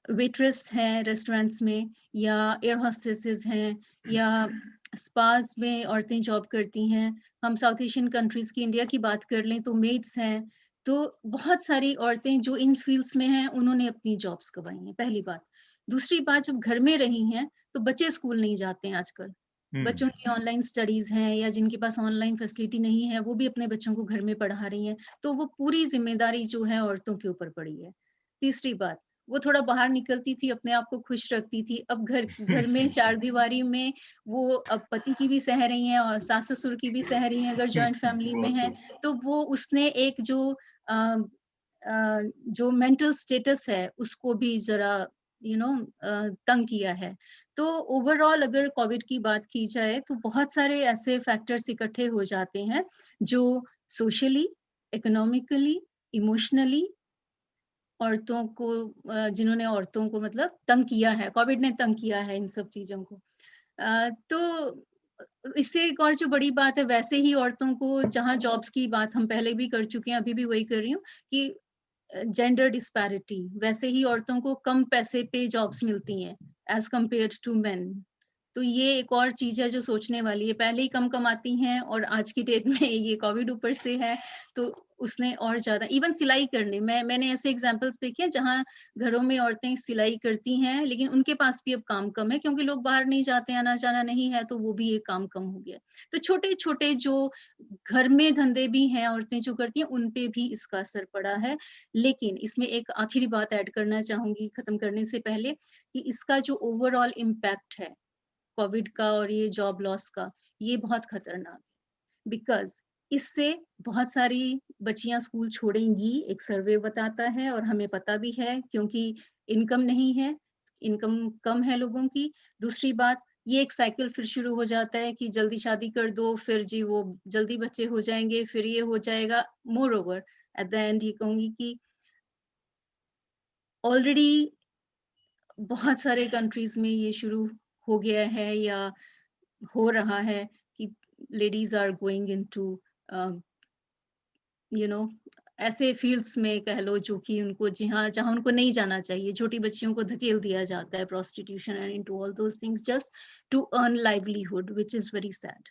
वेट्रेस हैं रेस्टोरेंट्स में, या एयर होस्टेसेस हैं, या स्पास में औरतें जॉब करती हैं। हम साउथ एशियन कंट्रीज की, इंडिया की बात कर लें तो मेड्स हैं। तो बहुत सारी औरतें जो इन फील्ड्स में हैं उन्होंने अपनी जॉब्स गंवाई हैं, पहली बात। दूसरी बात, जब घर में रही हैं तो बच्चे स्कूल नहीं जाते हैं आजकल। बच्चों की ऑनलाइन स्टडीज हैं, या जिनके पास ऑनलाइन फैसिलिटी नहीं है वो भी अपने बच्चों को घर में पढ़ा रही हैं। तो वो पूरी जिम्मेदारी जो है औरतों के ऊपर पड़ी है। तीसरी बात, वो थोड़ा बाहर निकलती थी, अपने आप को खुश रखती थी। अब घर में चार दीवारी में वो अब पति की भी सह रही हैं और सास ससुर की भी सह रही हैं अगर जॉइंट फैमिली में है। तो वो उसने एक जो मेंटल स्टेटस है उसको भी जरा तंग किया है। तो ओवरऑल अगर कोविड की बात की जाए तो बहुत सारे ऐसे फैक्टर्स इकट्ठे हो जाते हैं जो सोशली, इकोनॉमिकली, इमोशनली औरतों को जिन्होंने औरतों को मतलब तंग किया है, कोविड ने तंग किया है इन सब चीजों को। तो इससे एक और जो बड़ी बात है, वैसे ही औरतों को, जहाँ जॉब्स की बात हम पहले भी कर चुके हैं, अभी भी वही कर रही हूँ कि जेंडर डिस्पैरिटी, वैसे ही औरतों को कम पैसे पे जॉब्स मिलती हैं एज कम्पेयर टू मेन। तो ये एक और चीज है जो सोचने वाली है। पहले ही कम कमाती हैं और आज की डेट में ये कोविड ऊपर से है तो उसने और ज्यादा, इवन सिलाई करने में मैंने ऐसे एग्जांपल्स देखे हैं जहाँ घरों में औरतें सिलाई करती हैं लेकिन उनके पास भी अब काम कम है क्योंकि लोग बाहर नहीं जाते, आना जाना नहीं है, तो वो भी एक काम कम हो गया। तो छोटे छोटे जो घर में धंधे भी हैं औरतें जो करती हैं उन पे भी इसका असर पड़ा है। लेकिन इसमें एक आखिरी बात ऐड करना चाहूंगी खत्म करने से पहले, कि इसका जो ओवरऑल इम्पैक्ट है कोविड का और ये जॉब लॉस का, ये बहुत खतरनाक है। बिकॉज इससे बहुत सारी बच्चियां स्कूल छोड़ेंगी, एक सर्वे बताता है, और हमें पता भी है क्योंकि इनकम नहीं है, इनकम कम है लोगों की। दूसरी बात, ये एक साइकिल फिर शुरू हो जाता है कि जल्दी शादी कर दो, फिर जी वो जल्दी बच्चे हो जाएंगे, फिर ये हो जाएगा। More over at the end ये कहूंगी कि ऑलरेडी बहुत सारे कंट्रीज में ये शुरू हो गया है या हो रहा है कि लेडीज आर गोइंग इनटू ऐसे फील्ड्स में कह लो जो कि उनको जहां उनको नहीं जाना चाहिए। छोटी बच्चियों को धकेल दिया जाता है prostitution and into all those things just to earn livelihood, which is very sad.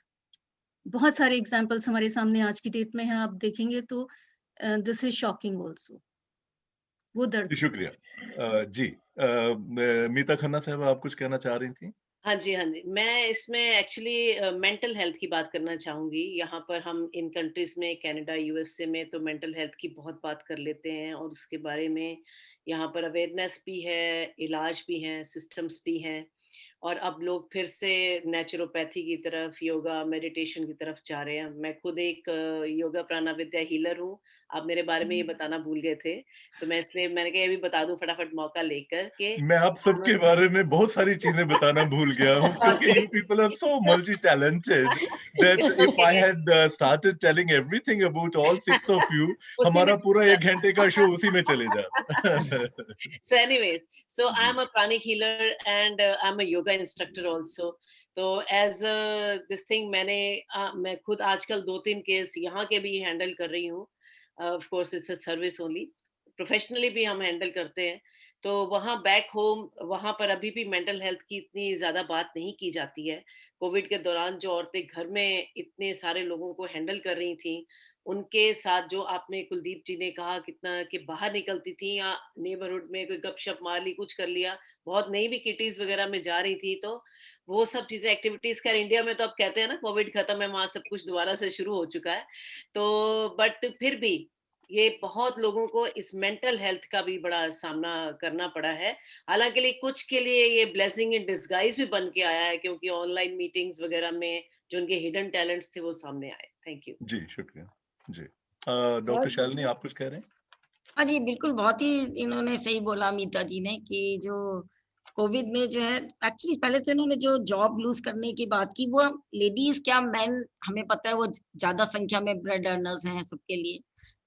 बहुत सारे एग्जांपल्स हमारे सामने आज की डेट में है, आप देखेंगे तो दिस इज शॉकिंग ऑल्सो। वो दर्द। शुक्रिया जी। मीता खन्ना साहब, आप कुछ कहना चाह रही थी? हाँ जी, हाँ जी। मैं इसमें एक्चुअली मेंटल हेल्थ की बात करना चाहूँगी। यहाँ पर हम इन कंट्रीज़ में, कनाडा, यूएसए में तो मेंटल हेल्थ की बहुत बात कर लेते हैं और उसके बारे में यहाँ पर अवेयरनेस भी है, इलाज भी हैं, सिस्टम्स भी हैं। और अब लोग फिर से नेचुरोपैथी की तरफ, योगा, मेडिटेशन की तरफ जा रहे हैं। मैं खुद एक योगा प्राणाविद्या हीलर हूँ। आप मेरे बारे में ये बताना भूल गए थे, तो मैं इसलिए मैंने कहा ये भी बता दूँ फटाफट मौका लेकर के। मैं आप सबके बारे में बहुत सारी चीजें बताना भूल गया हूँ क्योंकि you people are so multi-talented that if I had started telling everything about all 6 of you, हमारा पूरा 1 घंटे का शो उसी में चले जाता। So anyways, so I'm a pranic healer and I'm a yoga instructor also. तो as this thing मैं खुद आजकल 2-3 केस यहाँ के भी हैंडल कर रही हूँ। Of course it's a service only. Professionally भी हम हैंडल करते हैं। तो वहाँ बैक होम, वहाँ पर अभी भी मेंटल हेल्थ की इतनी ज़्यादा बात नहीं की जाती है। कोविड के दौरान जो औरतें घर में इतने सारे लोगों को हैंडल कर रही थीं, उनके साथ जो आपने कुलदीप जी ने कहा कितना कि बाहर निकलती थी या नेबरहुड में कोई गपशप मार ली, कुछ कर लिया, बहुत नहीं भी किटीज़ वगैरह में जा रही थी, तो वो सब चीज़ें एक्टिविटीज़ खैर इंडिया में तो अब कहते हैं ना कोविड खत्म है, वहाँ सब कुछ दोबारा से शुरू हो चुका है। तो बट फिर भी ये बहुत लोगों को इस मेंटल हेल्थ का भी बड़ा सामना करना पड़ा है। हालाँकि कुछ के लिए ये ब्लेसिंग इन डिस्गाइज़ भी बन के आया है क्योंकि ऑनलाइन मीटिंग्स वगैरह में जो उनके हिडन टैलेंट्स थे वो सामने आए। Thank you. जी, शुक्रिया। जी। डॉक्टर शालिनी, आप कुछ कह रहे हैं? हाँ जी, बिल्कुल, बहुत ही इन्होंने सही बोला मीता जी ने कि जो कोविड में जो है, एक्चुअली पहले तो इन्होंने जो जॉब लूज करने की बात की, वो लेडीज क्या मेन, हमें पता है वो ज्यादा संख्या में ब्रेड अर्नर्स हैं सबके लिए।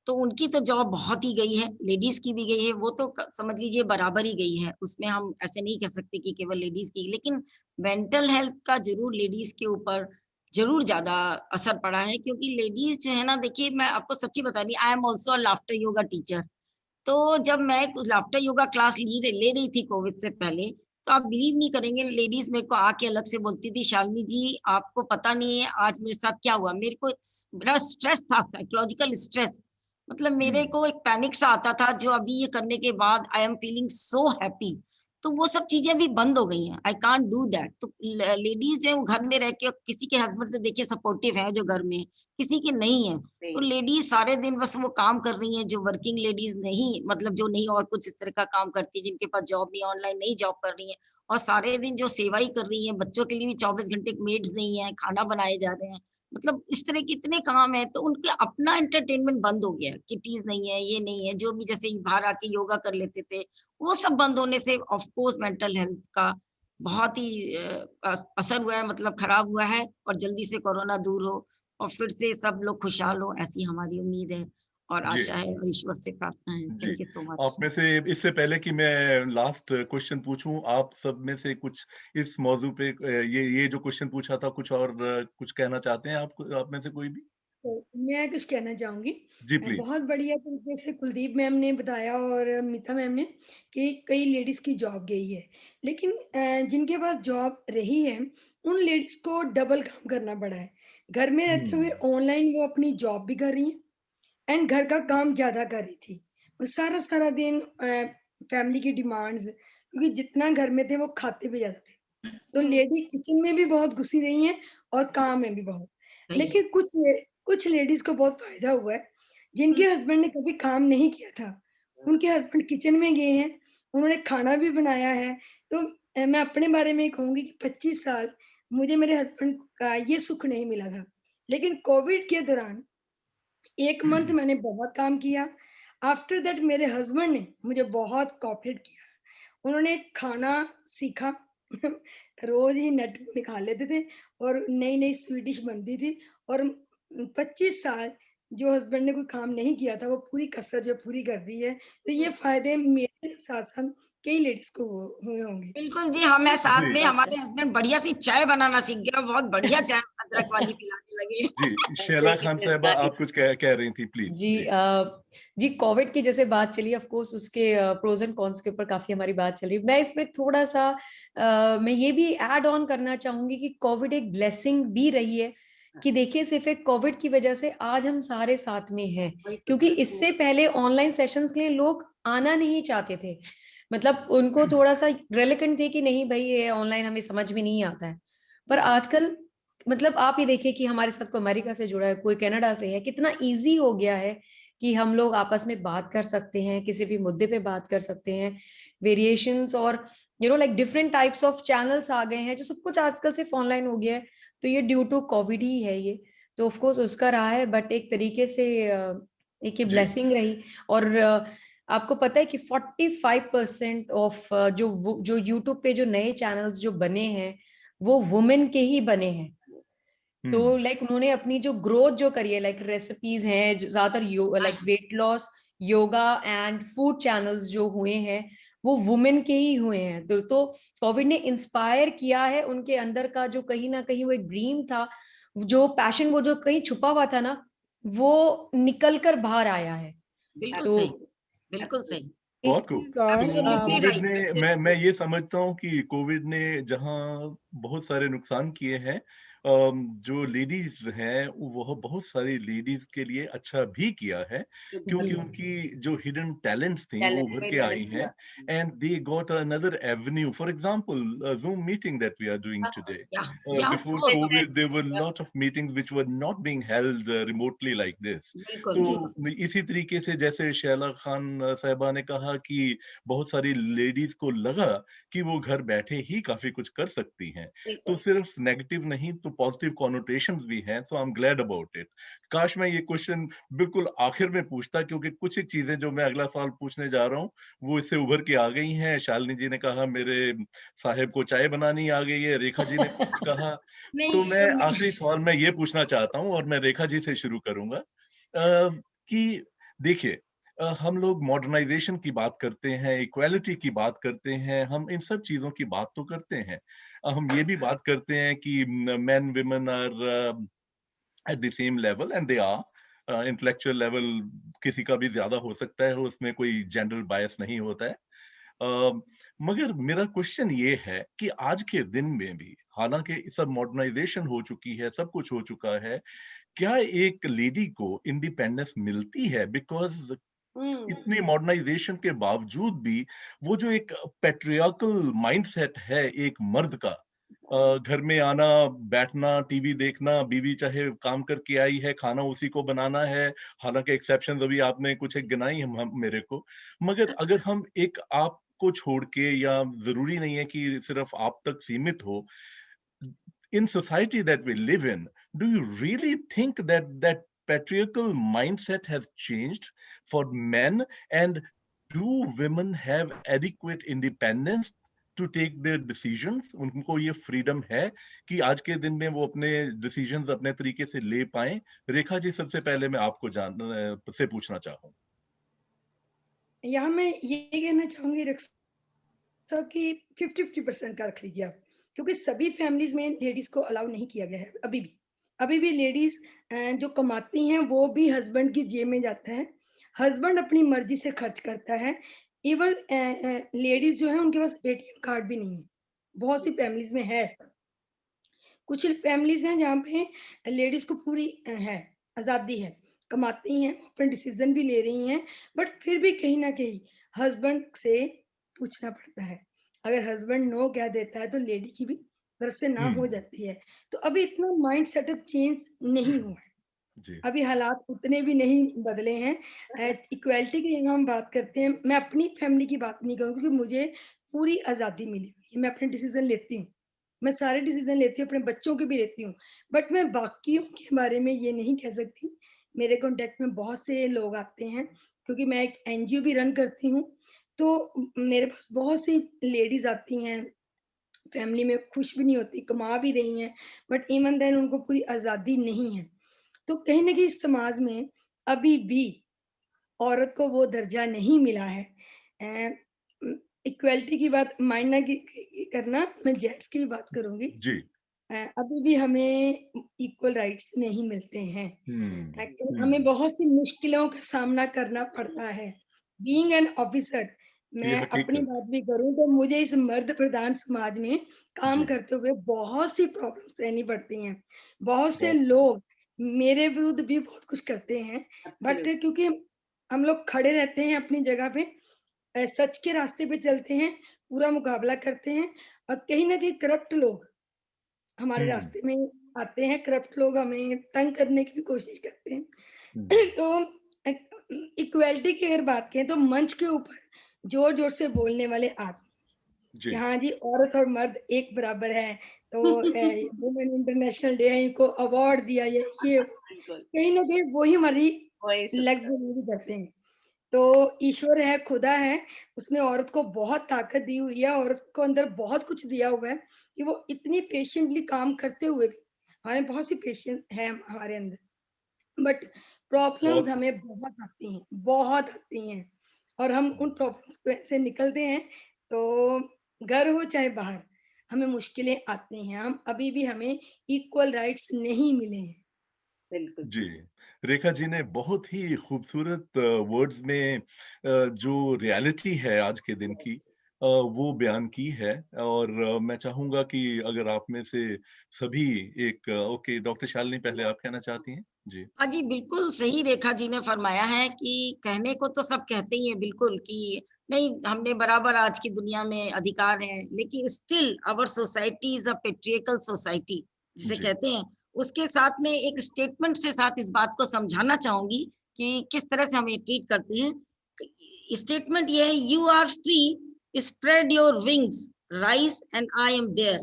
तो उनकी तो जॉब बहुत ही गई है, लेडीज की भी गई है, वो तो समझ लीजिए बराबर ही गई है, उसमें हम ऐसे नहीं कह सकते कि केवल लेडीज की। लेकिन मेंटल हेल्थ का जरूर लेडीज के ऊपर जरूर ज्यादा असर पड़ा है, क्योंकि लेडीज जो है ना, देखिए मैं आपको सच्ची बता रही, I am also laughter yoga teacher. तो जब मैं लाफ्टर योगा क्लास ले रही थी कोविड से पहले, तो आप बिलीव नहीं करेंगे, लेडीज मेरे को आके अलग से बोलती थी, शालिनी जी आपको पता नहीं है आज मेरे साथ क्या हुआ। मेरे को बड़ा स्ट्रेस था, साइकोलॉजिकल स्ट्रेस, मतलब मेरे को एक पैनिक सा आता था, जो अभी ये करने के बाद I am feeling so happy. तो वो सब चीजें अभी बंद हो गई हैं, आई कांट डू दैट। तो लेडीज जो है वो घर में रह के, किसी के हस्बैंड से देखिए सपोर्टिव है जो घर में, किसी के नहीं है। तो लेडीज सारे दिन बस वो काम कर रही हैं, जो वर्किंग लेडीज नहीं, मतलब जो नहीं और कुछ इस तरह का काम करती है, जिनके पास जॉब नहीं, ऑनलाइन नहीं जॉब कर रही है, और सारे दिन जो सेवा ही कर रही है, बच्चों के लिए भी 24 घंटे मेड्स नहीं है, खाना बनाए जा रहे हैं, मतलब इस तरह के इतने काम है। तो उनके अपना एंटरटेनमेंट बंद हो गया, किटीज नहीं है, ये नहीं है, जो भी जैसे बाहर आके योगा कर लेते थे, वो सब बंद होने से ऑफ कोर्स मेंटल हेल्थ का बहुत ही असर हुआ है, मतलब खराब हुआ है। और जल्दी से कोरोना दूर हो और फिर से सब लोग खुशहाल हो, ऐसी हमारी उम्मीद है और जी आशा है और ईश्वर से प्रार्थना है। जी। थैंक यू सो आप मच। में से, इससे पहले कि मैं लास्ट क्वेश्चन पूछूं, आप सब में से कुछ इस मौजू पे ये जो क्वेश्चन पूछा था, कुछ और कुछ कहना चाहते हैं आप में से कोई भी? तो मैं कुछ कहना चाहूँगी। जी प्लीज। बहुत बढ़िया तरीके से कुलदीप मैम ने बताया और मीता मैम ने कि कई लेडीज़ की जॉब गई है। लेकिन जिनके पास जॉब रही है, उन लेडीज़ को डबल काम करना पड़ा है। घर में रहते हुए हम्म। ऑनलाइन वो अपनी जॉब भी कर रही हैं एंड घर का काम ज़्यादा कर रही थी। वो सारा-सारा दिन फैमिली की डिमांड्स, क्योंकि जितना घर में थे वो खाते भी ज़्यादा थे। तो लेडी किचन में भी बहुत घुसी रही हैं और काम में भी बहुत। सही है। लेकिन कुछ लेडीज़ को बहुत फ़ायदा हुआ है, जिनके हस्बैंड ने कभी काम नहीं किया था। उनके हस्बैंड किचन में गए हैं, उन्होंने खाना भी बनाया है। तो मैं अपने बारे में कहूँगी कि 25 साल मुझे मेरे हस्बैंड का ये सुख नहीं मिला था। लेकिन कोविड के दौरान 1 मंथ मैंने बहुत काम किया। आफ्टर दैट मेरे हस्बैंड ने मुझे बहुत कोऑपरेट किया। उन्होंने खाना सीखा। रोज़ ही नेट पे निकाल लेते थे और नई-नई स्वीट डिश बनती थी और 25 साल जो हस्बैंड ने कोई काम नहीं किया था, वो पूरी कसर जो पूरी कर दी है। तो ये फ़ायदे मेरे साथ-साथ कई लेडीज़ को हुए होंगे। बिल्कुल जी, हमें साथ जी में हमारे हस्बैंड बढ़िया सी चाय बनाना सीख गया, बहुत बढ़िया चाय अदरक वाली पिलाने लगे। जी, शैला खान साहिबा आप कुछ कह रही थी please. Ji ji ji, Covid की जैसे बात चली, ऑफ कोर्स उसके प्रोज एंड कॉन्स के ऊपर काफी हमारी बात चल रही है। मैं इसमें थोड़ा सा मैं ये भी ऐड ऑन करना चाहूंगी कि कोविड एक ब्लेसिंग भी रही है, कि देखिए सिर्फ एक कोविड की वजह से आज हम सारे साथ में हैं, क्योंकि इससे पहले ऑनलाइन सेशंस के लिए लोग आना नहीं चाहते थे। मतलब उनको थोड़ा सा रेलिकेंट थे कि नहीं भाई ये ऑनलाइन हमें समझ में नहीं आता है। पर आजकल मतलब आप ये देखिए कि हमारे साथ कोई अमेरिका से जुड़ा है, कोई कनाडा से है, कितना इजी हो गया है कि हम लोग आपस में बात कर सकते हैं, किसी भी मुद्दे पे बात कर सकते हैं, वेरिएशंस और like different types of channels आ गए हैं, जो सब कुछ आजकल सिर्फ ऑनलाइन हो गया है। तो ये ड्यू टू कोविड ही है ये, तो ऑफ कोर्स उसका रहा है, बट एक तरीके से एक ये जी ब्लेसिंग रही। और आपको पता है कि 45% ऑफ जो यूट्यूब पे जो नए चैनल्स जो बने हैं, वो वुमेन के ही बने हैं। तो हम्म लाइक उन्होंने अपनी जो ग्रोथ जो करी है, लाइक रेसिपीज हैं ज्यादातर like weight loss, yoga and food channels जो हुए हैं, वो वुमेन के ही हुए हैं। तो कोविड ने इंस्पायर किया है उनके अंदर का जो कहीं ना कहीं वो एक ड्रीम था, जो पैशन, वो जो कहीं छुपा हुआ था ना, वो निकल कर बाहर आया है। बिल्कुल तो सही, बिल्कुल सही, एक बहुत खूब। चीज और तो एब्सोल्युटली कोविड राइट, ने, मैं ये समझता हूँ कि कोविड ने जहाँ बहुत सारे नुकसान किए हैं, जो लेडीज हैं वह बहुत सारी लेडीज के लिए अच्छा भी किया है, क्योंकि जी उनकी जो हिडन टैलेंट्स थी वो उभर के आई हैं, and they got another Avenue. For example Zoom meeting that we are doing today. या of Before course, COVID, there were a lot of meetings which were not being held remotely like this. बिल्कुल जी, तो इसी तरीके से जैसे शैला खान साहिबा ने कहा कि बहुत सारी लेडीज को लगा कि वो घर बैठे ही काफी कुछ कर सकती हैं, तो सिर्फ नेगेटिव नहीं तो पॉजिटिव कॉनोटेशंस भी हैं। So I am glad about it. काश मैं ये क्वेश्चन बिल्कुल आखिर में पूछता, क्योंकि कुछ एक चीजें जो मैं अगला सवाल पूछने जा रहा हूँ वो इससे उभर के आ गई हैं। शालिनी जी ने कहा मेरे साहेब को चाय बनानी आ गई है, रेखा जी ने कुछ कहा। नहीं तो मैं नहीं, आखिरी सवाल मैं ये पूछना चाहता हूँ और मैं रेखा जी से शुरू करूंगा कि देखिए, हम लोग मॉडर्नाइजेशन की बात करते हैं, इक्वालिटी की बात करते हैं, हम इन सब चीजों की बात तो करते हैं। हम ये भी बात करते हैं कि men women are at the same level and they are. Intellectual level किसी का भी ज्यादा हो सकता है, उसमें कोई जेंडर बायस नहीं होता है। मगर मेरा क्वेश्चन ये है कि आज के दिन में भी, हालांकि सब मॉडर्नाइजेशन हो चुकी है, सब कुछ हो चुका है, क्या एक लेडी को इंडिपेंडेंस मिलती है? बिकॉज इतनी मॉडर्नाइजेशन के बावजूद भी वो जो एक पैट्रियार्कल माइंडसेट है एक मर्द का, घर में आना, बैठना, टीवी देखना, बीवी चाहे काम करके आई है, खाना उसी को बनाना है। हालांकि एक्सेप्शंस अभी आपने कुछ एक गिनाई हम मेरे को, मगर अगर हम एक आप को छोड़ के, या जरूरी नहीं है कि सिर्फ आप तक सीमित हो, in society that we live in, do you really think that that patriarchal mindset has changed for men? And do women have adequate independence to take their decisions? उनको ये freedom है कि आज के दिन में वो अपने decisions अपने तरीके से ले पाएं? रेखा जी, सबसे पहले मैं आपको से पूछना चाहूँ। यहाँ मैं ये कहना चाहूंगी रक्षा कि 50-50% का रख लीजिए आप, क्योंकि सभी फैमिलीज में लेडीज को अलाउ नहीं किया गया है। अभी भी लेडीज जो कमाती हैं वो भी हस्बैंड की जेब में जाता है, हस्बैंड अपनी मर्जी से खर्च करता है। इवन लेडीज जो है उनके पास एटीएम कार्ड भी नहीं है, बहुत सी फैमिलीज में है ऐसा। कुछ फैमिलीज हैं जहाँ पे लेडीज को पूरी है आजादी है, कमाती हैं, अपने डिसीजन भी ले रही हैं, बट फिर भी कहीं ना कहीं हस्बैंड से पूछना पड़ता है। अगर हस्बैंड नो कह देता है तो लेडी की भी तरफ से ना हो जाती है। तो अभी इतना माइंड सेटअप चेंज नहीं हुआ है, अभी हालात उतने भी नहीं बदले हैं। इक्वालिटी की हम बात करते हैं, मैं अपनी फैमिली की बात नहीं करूँगी क्योंकि मुझे पूरी आज़ादी मिली हुई है, मैं अपने डिसीजन लेती हूँ, मैं सारे डिसीजन लेती हूँ, अपने बच्चों के भी लेती हूँ, बट मैं बाकियों के बारे में ये नहीं कह सकती। मेरे कॉन्टेक्ट में बहुत से लोग आते हैं क्योंकि मैं एक एनजीओ भी रन करती हूँ, तो मेरे पास बहुत सी लेडीज आती हैं, फैमिली में खुश भी नहीं होती, कमा भी रही हैं, बट इवन देन उनको पूरी आज़ादी नहीं है। तो कहीं ना कहीं समाज में अभी भी औरत को वो दर्जा नहीं मिला है। इक्वालिटी की बात माइंड ना करना, मैं जेंट्स की भी बात करूंगी जी। अभी भी हमें इक्वल राइट्स नहीं मिलते हैं। हमें बहुत सी मुश्किलों का सामना करना पड़ता है। बीइंग एन ऑफिसर, मैं अपनी बात भी करूं तो मुझे इस मर्द प्रधान समाज में काम करते हुए बहुत सी प्रॉब्लम सहनी पड़ती हैं। बहुत से लोग मेरे विरुद्ध भी बहुत कुछ करते हैं, बट क्योंकि हम लोग खड़े रहते हैं अपनी जगह पे, सच के रास्ते पे चलते हैं, पूरा मुकाबला करते हैं, और कहीं ना कहीं करप्ट लोग हमारे रास्ते में आते हैं, करप्ट लोग हमें तंग करने की भी कोशिश करते हैं। तो इक्वालिटी की अगर बात करें तो मंच के ऊपर जोर जोर से बोलने वाले आदमी, हाँ जी औरत और मर्द एक बराबर है, तो वुमेन इंटरनेशनल डे है, इनको अवार्ड दिया, ये कहीं ना कहीं वही हमारी लगभग करते हैं। तो ईश्वर है, खुदा है, उसने औरत को बहुत ताकत दी हुई है, औरत को अंदर बहुत कुछ दिया हुआ है कि वो इतनी पेशेंटली काम करते हुए भी, हमारे बहुत सी पेशेंस है हमारे अंदर, बट प्रॉब्लम्स हमें बहुत आती हैं, और हम उन प्रॉब्लम्स को ऐसे निकलते हैं। तो घर हो चाहे बाहर, हमें मुश्किलें आती हैं, हम अभी भी हमें इक्वल राइट्स नहीं मिले हैं। बिल्कुल जी, रेखा जी ने बहुत ही खूबसूरत वर्ड्स में जो रियलिटी है आज के दिन की वो बयान की है। और मैं चाहूंगा कि अगर आप में से सभी एक ओके, डॉक्टर शालिनी पहले आप कहना चाहती हैं? जी हाँ जी, बिल्कुल सही रेखा जी ने फरमाया है कि कहने को तो सब कहते ही हैं बिल्कुल कि नहीं, हमने बराबर आज की दुनिया में अधिकार है, लेकिन still our society is a patriarchal society जिसे कहते हैं। उसके साथ में एक स्टेटमेंट से साथ इस बात को समझाना चाहूंगी कि किस तरह से हमें ट्रीट करते हैं। स्टेटमेंट ये है, you are free, spread your wings, rise and I am there.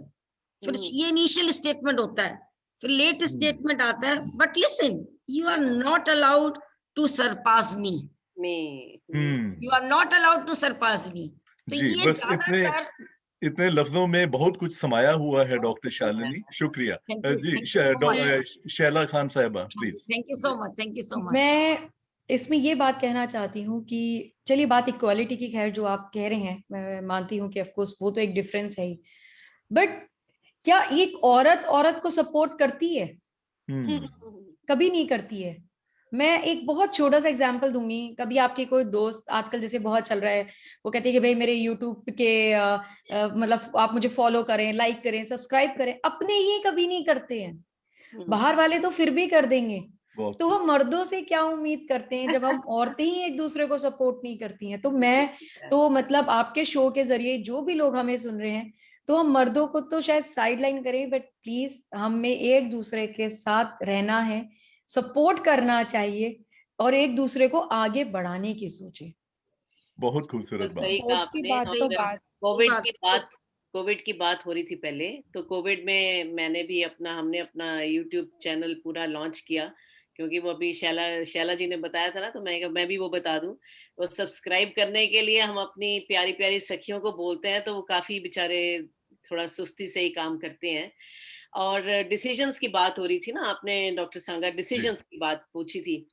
फिर ये इनिशियल स्टेटमेंट होता है, फिर लेट स्टेटमेंट आता है, but listen, you are not allowed to surpass me, you are not allowed to surpass me. तो जी, ये बस इतने लफ्जों में बहुत कुछ समाया हुआ है डॉक्टर शालिनी, शुक्रिया जी। शैला खान साहिबा please. Thank you so much, thank you so much. मैं इसमें ये बात कहना चाहती हूँ कि चलिए बात इक्वालिटी की, खैर जो आप कह रहे हैं मैं मानती हूँ कि ऑफ कोर्स वो तो एक डिफरेंस है ही, बट क्या एक औरत औरत को सपोर्ट करती है? कभी नहीं करती है। मैं एक बहुत छोटा सा एग्जांपल दूंगी। कभी आपके कोई दोस्त, आजकल जैसे बहुत चल रहा है, वो कहते हैं कि भाई मेरे यूट्यूब के मतलब आप मुझे फॉलो करें, लाइक करें, सब्सक्राइब करें, अपने ही कभी नहीं करते हैं। बाहर वाले तो फिर भी कर देंगे, बहुत तो खूब। हम मर्दों से क्या उम्मीद करते हैं जब हम औरतें ही एक दूसरे को सपोर्ट नहीं करती हैं? तो मैं तो मतलब आपके शो के जरिए जो भी लोग हमें सुन रहे हैं, तो हम मर्दों को तो शायद साइडलाइन करें, बट प्लीज हमें एक दूसरे के साथ रहना है, सपोर्ट करना चाहिए और एक दूसरे को आगे बढ़ाने की सोचे। बहुत खूबसूरत बिल्कुल बात। सही कहा सपोर्ट की आपने। बात तो हम बात कोविड की बात हो रही थी पहले, तो कोविड में हमने अपना यूट्यूब चैनल पूरा लॉन्च किया, क्योंकि वो अभी शैला जी ने बताया था ना, तो मैं भी वो बता दूं। वो सब्सक्राइब करने के लिए हम अपनी प्यारी प्यारी सखियों को बोलते हैं, तो वो काफी बेचारे थोड़ा सुस्ती से ही काम करते हैं। और डिसीजंस की बात हो रही थी ना, आपने डॉक्टर सांगा जी डिसीजंस की बात पूछी थी।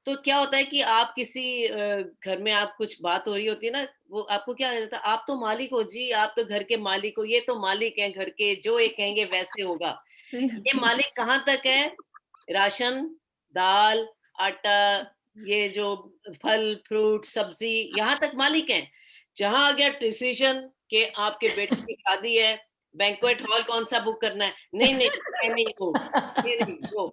तो क्या होता है कि आप किसी घर में आप कुछ बात हो रही होती है ना, वो आपको क्या लगता है, आप तो मालिक हो जी, आप तो घर के मालिक हो, ये तो मालिक हैं घर के, जो ये कहेंगे वैसे होगा। ये मालिक कहाँ तक है? राशन, दाल, आटा, ये जो फल फ्रूट सब्जी, यहाँ तक मालिक हैं। जहां आ गया डिसीजन कि आपके बेटे की शादी है, बैंक्वेट हॉल कौन सा बुक करना है, नहीं नहीं मैं नहीं वो, ये नहीं वो,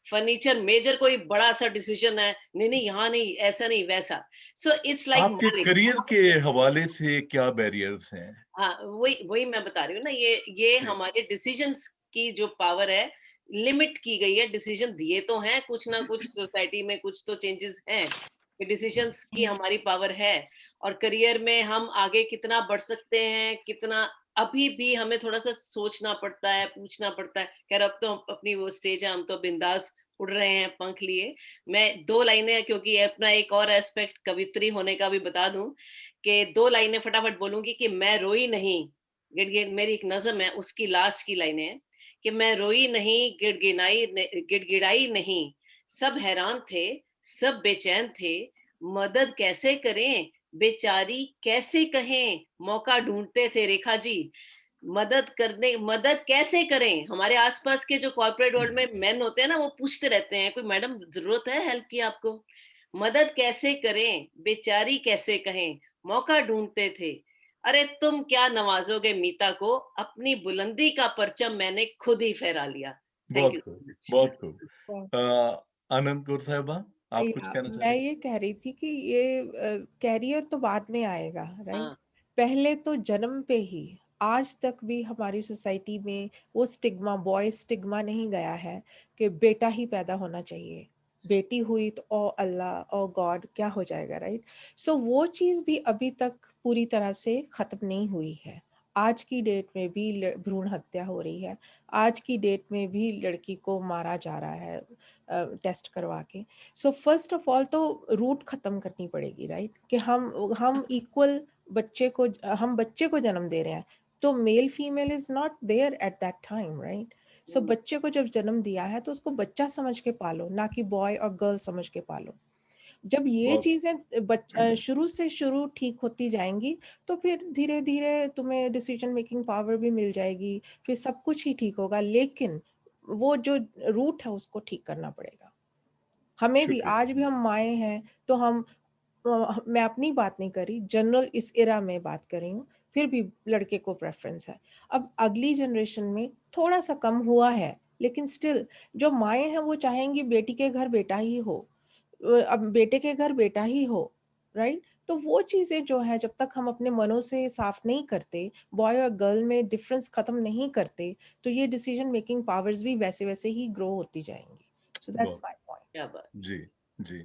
फर्नीचर मेजर कोई बड़ा सा डिसीजन है, नहीं नहीं यहाँ नहीं, ऐसा नहीं वैसा। सो इट्स लाइक आपके मालिक। करियर के हवाले से क्या बैरियर्स हैं? हाँ, वही वही मैं बता रही हूँ ना, ये जी हमारे डिसीजंस की जो पावर है, लिमिट की गई है। डिसीजन दिए तो हैं, कुछ ना कुछ सोसाइटी में कुछ तो चेंजेस हैं, कि डिसीजंस की हमारी पावर है। और करियर में हम आगे कितना बढ़ सकते हैं, कितना, अभी भी हमें थोड़ा सा सोचना पड़ता है, पूछना पड़ता है। खैर अब तो अपनी वो स्टेज है, हम तो बिंदास उड़ रहे हैं पंख लिए। मैं 2 लाइनें, क्योंकि अपना एक और एस्पेक्ट कवित्री होने का भी बता दूं, कि 2 लाइनें फटाफट बोलूंगी कि मैं रोई नहीं, गिड़गिड़ मेरी एक नज़्म है, उसकी लास्ट की लाइनें हैं कि मैं रोई नहीं, गिड़गिड़ाई नहीं, सब हैरान थे, सब बेचैन थे, मदद कैसे करें, बेचारी कैसे कहें, मौका ढूंढते थे। रेखा जी, मदद कैसे करें? हमारे आसपास के जो कॉर्पोरेट वर्ल्ड में मेन होते हैं ना, वो पूछते रहते हैं, कोई मैडम जरूरत है हेल्प की आपको? मदद कैसे करें, बेचारी कैसे कहें, मौका ढूंढते थे। अरे तुम क्या नवाजोगे मीता को, अपनी बुलंदी का परचम मैंने खुद ही फहरा लिया। थैंक बहुत यू खूब, सो मच। बहुत खूब। बहुत आनंद कौर साहिबा, आप कुछ या कहना चाह मैं रही? ये कह रही थी कि ये कैरियर तो बाद में आएगा, राइट? हाँ, पहले तो जन्म पे ही आज तक भी हमारी सोसाइटी में वो स्टिग्मा, बॉय स्टिग्मा नहीं गया है कि बेटा ही पैदा होना चाहिए, बेटी हुई तो ओ अल्लाह ओ गॉड क्या हो जाएगा, राइट? सो वो चीज़ भी अभी तक पूरी तरह से ख़त्म नहीं हुई है। आज की डेट में भी भ्रूण हत्या हो रही है, आज की डेट में भी लड़की को मारा जा रहा है टेस्ट करवा के। सो फर्स्ट ऑफ ऑल तो रूट खत्म करनी पड़ेगी, राइट? कि हम इक्वल हम बच्चे को जन्म दे रहे हैं, तो male female is not there at that time, right? So बच्चे को जब जन्म दिया है तो उसको बच्चा समझ के पालो, ना कि बॉय और गर्ल समझ के पालो। जब ये बहुत चीजें शुरू से शुरू ठीक होती जाएंगी, तो फिर धीरे धीरे तुम्हें डिसीजन मेकिंग पावर भी मिल जाएगी, फिर सब कुछ ही ठीक होगा। लेकिन वो जो रूट है उसको ठीक करना पड़ेगा। हमें भी, आज भी शुक्रिया। हम माए हैं, तो मैं अपनी बात नहीं कर रही, जनरल इस एरा में बात कर रही हूँ, फिर भी लड़के को प्रेफरेंस है। अब अगली जनरेशन में थोड़ा सा कम हुआ है, लेकिन स्टिल जो माए हैं वो चाहेंगी बेटी के घर बेटा ही हो, अब बेटे के घर बेटा ही हो, राइट? तो वो चीजें जो है, जब तक हम अपने मनों से साफ नहीं करते, बॉय और गर्ल में डिफरेंस खत्म नहीं करते, तो ये डिसीजन मेकिंग पावर्स भी वैसे वैसे ही ग्रो होती जाएंगी। सो दैट्स बहुत माय पॉइंट। क्या बात। जी जी।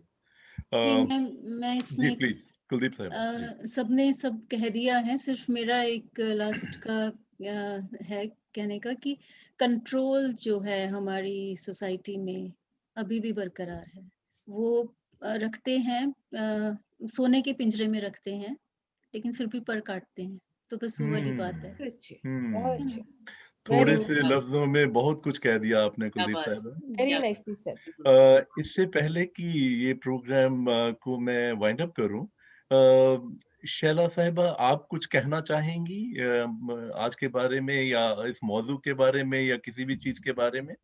जी अ, मैं जी इसमें प्लीज कुलदीप साहिबा जी। सबने सब कह दिया है, सिर्फ मेरा एक लास्ट का है कहने का कि कंट्रोल जो है हमारी सोसाइटी में अभी भी बरकरार है। वो रखते हैं, सोने के पिंजरे में रखते हैं, लेकिन फिर भी पर काटते हैं। तो बस वो वाली बात है अच्छे, बहुत हम्म। है अच्छे। ना? थोड़े Very से nice. लफ्जों में बहुत कुछ कह दिया आपने क्या कुलदीप बात साहब। Very क्या nicely said. इससे पहले कि ये प्रोग्राम को मैं वाइंड अप करूं, शैला साहिबा आप कुछ कहना चाहेंगी आज के बारे में या इस मौजू के बारे में या किसी भी चीज के बारे में?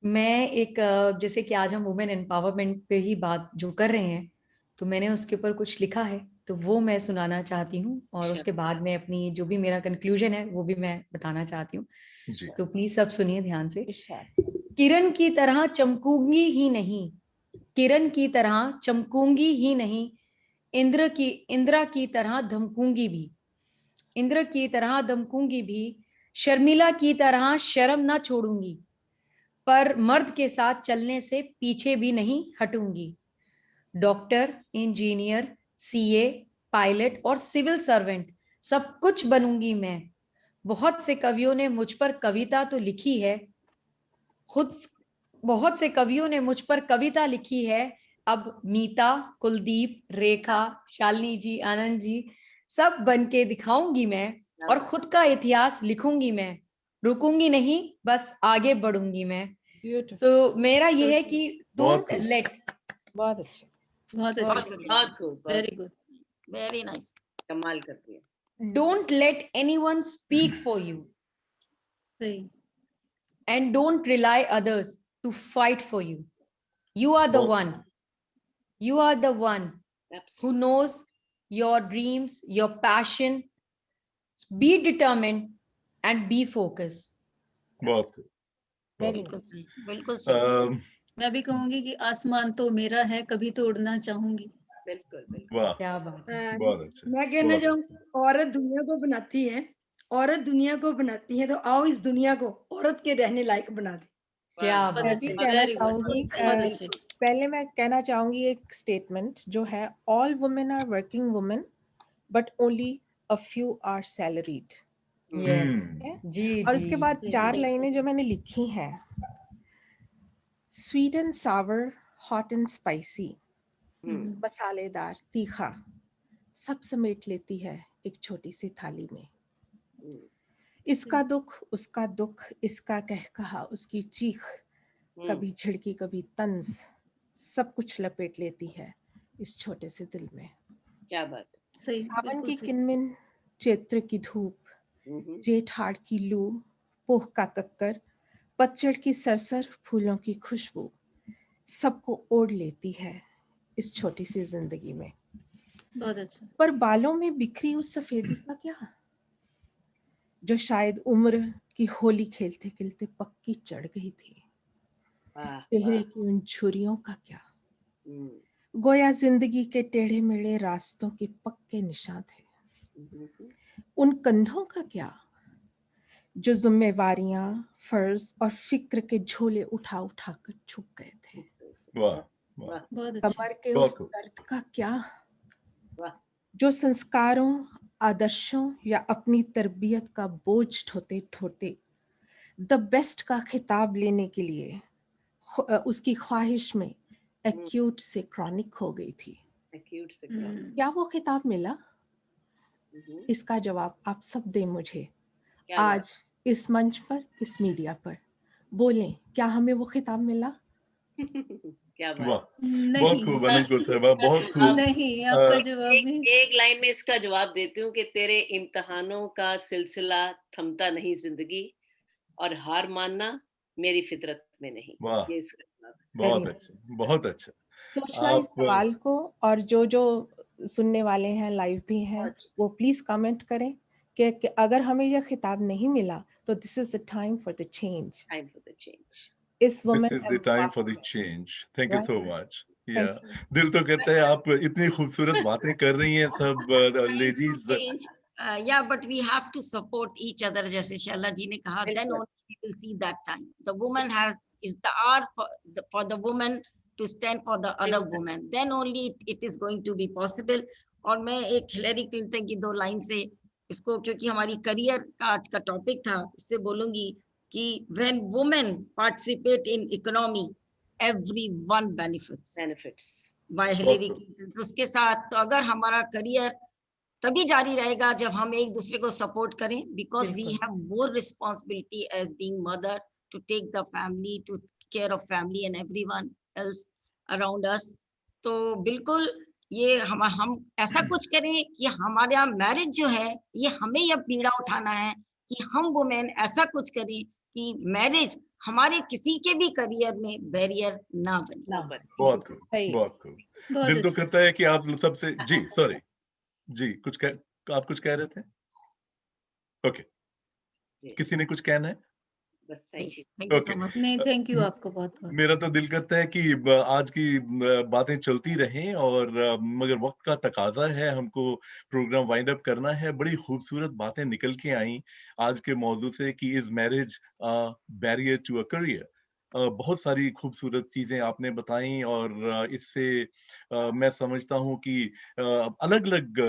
मैं एक जैसे कि आज हम वुमेन एम्पावरमेंट पे ही बात जो कर रहे हैं, तो मैंने उसके ऊपर कुछ लिखा है, तो वो मैं सुनाना चाहती हूँ और अच्छा। उसके बाद में अपनी जो भी मेरा कंक्लूजन है वो भी मैं बताना चाहती हूँ। जी। तो प्लीज सब सुनिए ध्यान से। इरशाद। किरण की तरह चमकूंगी ही नहीं, किरण की तरह चमकूंगी ही नहीं, इंद्रा की तरह धमकूंगी भी, इंद्र की तरह धमकूंगी भी, शर्मिला की तरह शर्म ना छोड़ूंगी, पर मर्द के साथ चलने से पीछे भी नहीं हटूंगी। डॉक्टर, इंजीनियर, सीए, पायलट और सिविल सर्वेंट सब कुछ बनूंगी मैं। बहुत से कवियों ने मुझ पर कविता तो लिखी है, बहुत से कवियों ने मुझ पर कविता लिखी है। अब मीता, कुलदीप, रेखा, शालिनी जी, आनंद जी सब बन के दिखाऊंगी मैं और खुद का इतिहास लिखूंगी मैं। रुकूंगी नहीं, बस आगे बढ़ूंगी मैं। Beautiful. तो मेरा ये है कि बहुत डोंट खूब। लेट, बहुत अच्छे। बहुत बहुत अच्छे, बहुत खूब, वेरी गुड, वेरी नाइस। कमाल करती है। don't let anyone speak for you सही, and don't rely others to fight for you. You are the बहुत one, you are the one who Absolutely. knows your dreams, your passion. Be determined and be focused. बहुत खूब, बहुत Very खूब। बिल्कुल nice. सही, बिल्कुल सही। मैं भी कहूंगी कि आसमान तो मेरा है, कभी तो उड़ना चाहूंगी। बिल्कुल बिल्कुल। वाह, क्या बात है। बहुत अच्छे, मैं कहना बहुत चाहूंगी, अच्छे। औरत दुनिया को बनाती है, औरत दुनिया को बनाती है, तो आओ इस दुनिया को औरत के रहने लायक बना दे। क्या बहुत बात अच्छे, है। कहना वेरी गुड, चाहूंगी बहुत अच्छे। पहले मैं कहना चाहूंगी एक स्टेटमेंट जो है, all women are working women but only a few are salaried. Yes, जी और जी। उसके बाद जी, 4 जी। लाइनें जो मैंने लिखी हैं, sweet and sour, hot and spicy, hmm, मसालेदार, तीखा, सब समेट लेती है एक छोटी सी थाली में। हम्म, इसका दुख, उसका दुख, इसका कहकहा, उसकी चीख, हम्म, कभी झिड़की कभी तंज, सब कुछ लपेट लेती है इस छोटे से दिल में। क्या बात है। सही, सावन बिल्कुल की सही। किनमिन, चैत्र की धूप, हम्म, जेठ हाड़ की लू, पोह का कक्कर, पतझड़ की सरसर, फूलों की खुशबू, सबको ओढ़ लेती है इस छोटी सी जिंदगी में। बहुत अच्छा, पर बालों में बिखरी उस सफेदी का क्या, जो शायद उम्र की होली खेलते खेलते पक्की चढ़ गई थी। वाह चेहरे वाह। की उन छुरियों का क्या, हम्म, गोया जिंदगी के टेढ़े मेढ़े रास्तों के पक्के निशान थे। हम्म, उन कंधों का क्या, जो जिम्मेवारियां, फर्ज और फिक्र के झोले उठा उठा कर झुक गए थे। वाह, वाह, वाह बहुत अच्छा, कमर के बहुत उस खूब। दर्द का क्या, वाह। जो संस्कारों, आदर्शों या अपनी तरबियत का बोझ ढोते ढोते द बेस्ट का खिताब लेने के लिए उसकी ख्वाहिश में एक्यूट से क्रॉनिक हो गई थी। Acute से chronic। क्या वो खिताब मिला? हम्म, इसका जवाब आप सब दें मुझे क्या बात। आज इस मंच पर, इस मीडिया पर। बोलें, क्या हमें वो खिताब मिला? क्या बात। वाह, बहुत नहीं, खूब अनंत साहबा, बहुत खूब। नहीं, आपका जवाब एक भी एक लाइन में इसका जवाब देती हूँ कि तेरे इम्तिहानों का सिलसिला थमता नहीं जिंदगी, और हार मानना मेरी फितरत में नहीं। वाह, ये इसका जवाब है। बहुत Very अच्छा, बहुत अच्छा। सोचना इस आप सवाल को, और जो जो सुनने वाले हैं, लाइव भी हैं, बहुत वो प्लीज कमेंट करें कि अगर हमें यह खिताब नहीं मिला तो this is the time for the change. Time for the change. इस this women is the time for the change. Thank you Right. So much. या थैंक यू। दिल तो कहता है आप इतनी खूबसूरत बातें कर रही हैं सब ladies. Change. Yeah, but we have to support each other. जैसे शैला जी ने कहा, then बिल्कुल। only we will see that time. The woman is the hour for the woman to stand for the other बिल्कुल। woman. Then only it is going to be possible. और मैं एक Hillary Clinton की 2 line से इसको, क्योंकि हमारी career का आज का टॉपिक था, इससे बोलूंगी कि when women participate in economy, everyone benefits benefits. by बहुत हिलरी खूब। क्लिंटन। तो उसके साथ, तो अगर हमारा करियर तभी जारी रहेगा जब हम एक दूसरे को सपोर्ट करें, बिकॉज वी बिल्कुल। Have more responsibility as being mother to take the family, to care of family and everyone else around us. तो बिल्कुल ये हम ऐसा कुछ करें कि हमारा मैरिज जो है ये हमें यह पीड़ा उठाना है कि हम वुमेन ऐसा कुछ करें कि मैरिज हमारे किसी के भी करियर में बैरियर ना बने। बहुत खूब, सही। बहुत खूब। बहुत दिल तो अच्छा। करता है कि आप सबसे जी सॉरी जी आप कुछ कह रहे थे? ओके, जी, किसी ने कुछ कहना है? बस thank you. Thank you so okay. Much. नहीं, थैंक यू आपको बहुत बहुत। मेरा तो दिल करता है कि आज की बातें चलती रहें और मगर वक्त का तकाजा है, हमको प्रोग्राम वाइंड अप करना है। बड़ी खूबसूरत बातें निकल के आई आज के मौजू से कि is marriage barrier to a career. बहुत सारी खूबसूरत चीजें आपने बताई और इससे मैं समझता हूँ कि अलग-अलग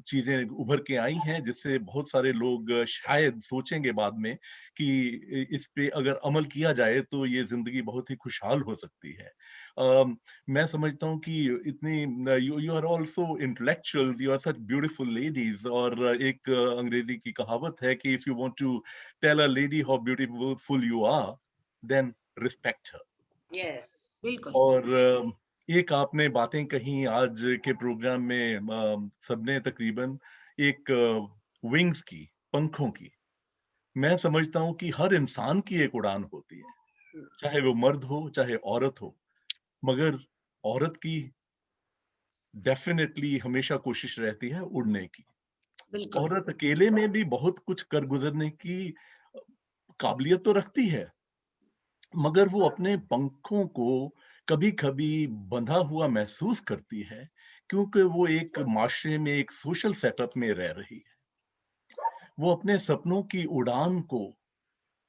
चीजें उभर के आई हैं जिससे बहुत सारे लोग शायद सोचेंगे बाद में कि इस पे अगर अमल किया जाए तो ये ज़िंदगी बहुत ही खुशहाल हो सकती है। मैं समझता हूँ कि इतनी you are also intellectual, you are such beautiful ladies और एक अंग्रेजी की कहावत है कि if you want to tell a lady how beautiful you are, then respect her. Yes, बिल्कुल और एक आपने बातें कही आज के प्रोग्राम में सबने तकरीबन एक विंग्स की, पंखों की। मैं समझता हूँ कि हर इंसान की एक उड़ान होती है, चाहे वो मर्द हो, चाहे औरत हो, मगर औरत की डेफिनेटली हमेशा कोशिश रहती है उड़ने की। बिल्कुल औरत अकेले में भी बहुत कुछ कर गुजरने की काबिलियत तो रखती है, मगर वो अपने पंखों को कभी-कभी बंधा हुआ महसूस करती है, क्योंकि वो एक माशरे में, एक सोशल सेटअप में रह रही है। वो अपने सपनों की उड़ान को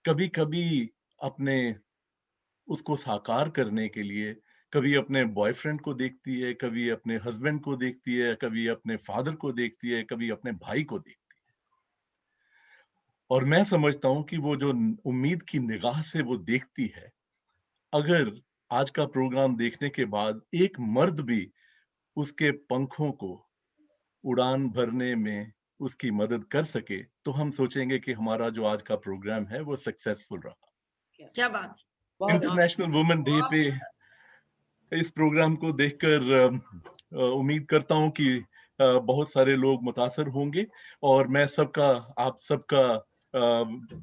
कभी-कभी अपने उसको साकार करने के लिए कभी अपने बॉयफ्रेंड को देखती है, कभी अपने हस्बैंड को देखती है, कभी अपने फादर को देखती है, कभी अपने भाई को देखती है। और मैं समझता हूँ कि वो जो उम्मीद की निगाह से वो देखती है, अगर आज का प्रोग्राम देखने के बाद एक मर्द भी उसके पंखों को उड़ान भरने में उसकी मदद कर सके, तो हम सोचेंगे कि हमारा जो आज का प्रोग्राम है वो सक्सेसफुल रहा। क्या बात बहुत इंटरनेशनल वुमेन डे पे इस प्रोग्राम को देखकर उम्मीद करता हूँ कि बहुत सारे लोग मुतासर होंगे और मैं सबका आप सबका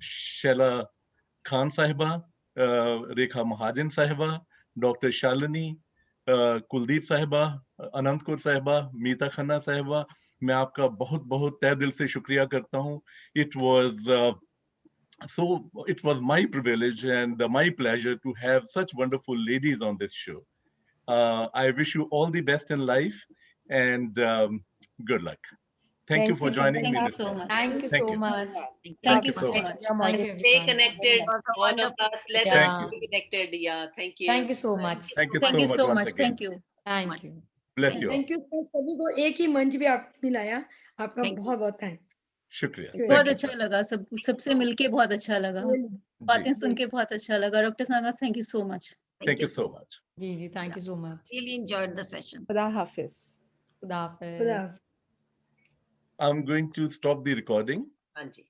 शैला खान साहिबा, रेखा महाजन साहिबा, डॉक्टर शालिनी, कुलदीप साहिबा, अनंत कौर साहिबा, मीता खन्ना साहिबा, मैं आपका बहुत-बहुत तहे दिल से शुक्रिया करता हूँ। It was so it was my privilege and my pleasure to have such wonderful ladies on this show. I wish you all the best in life and good luck. Thank you for joining Thank me you this so morning. much. Thank you Thank so you. much. Thank you so so much. much. Thank you, stay everyone. connected, was a all of wonderful us. Let Yeah. us stay connected. Yeah, thank you. Thank you so much. Thank you Thank so you much so once much. again. Thank you. Thank you. Bless you all. Thank you sir, सभी को एक ही मंच पे आप मिलाया, आपका Thank you. बहुत बहुत थैंक्स। शुक्रिया। Thank you. बहुत Thank you, अच्छा sir. लगा, सबसे मिलके बहुत अच्छा लगा, जी, बातें सुन के बहुत अच्छा लगा। Doctor Sanga, thank you so much. thank you so much. जी जी, thank you so much. Really enjoyed the session. खुदा हाफिज। खुदा हाफिज। खुदा I'm going to stop the recording. हाँ जी।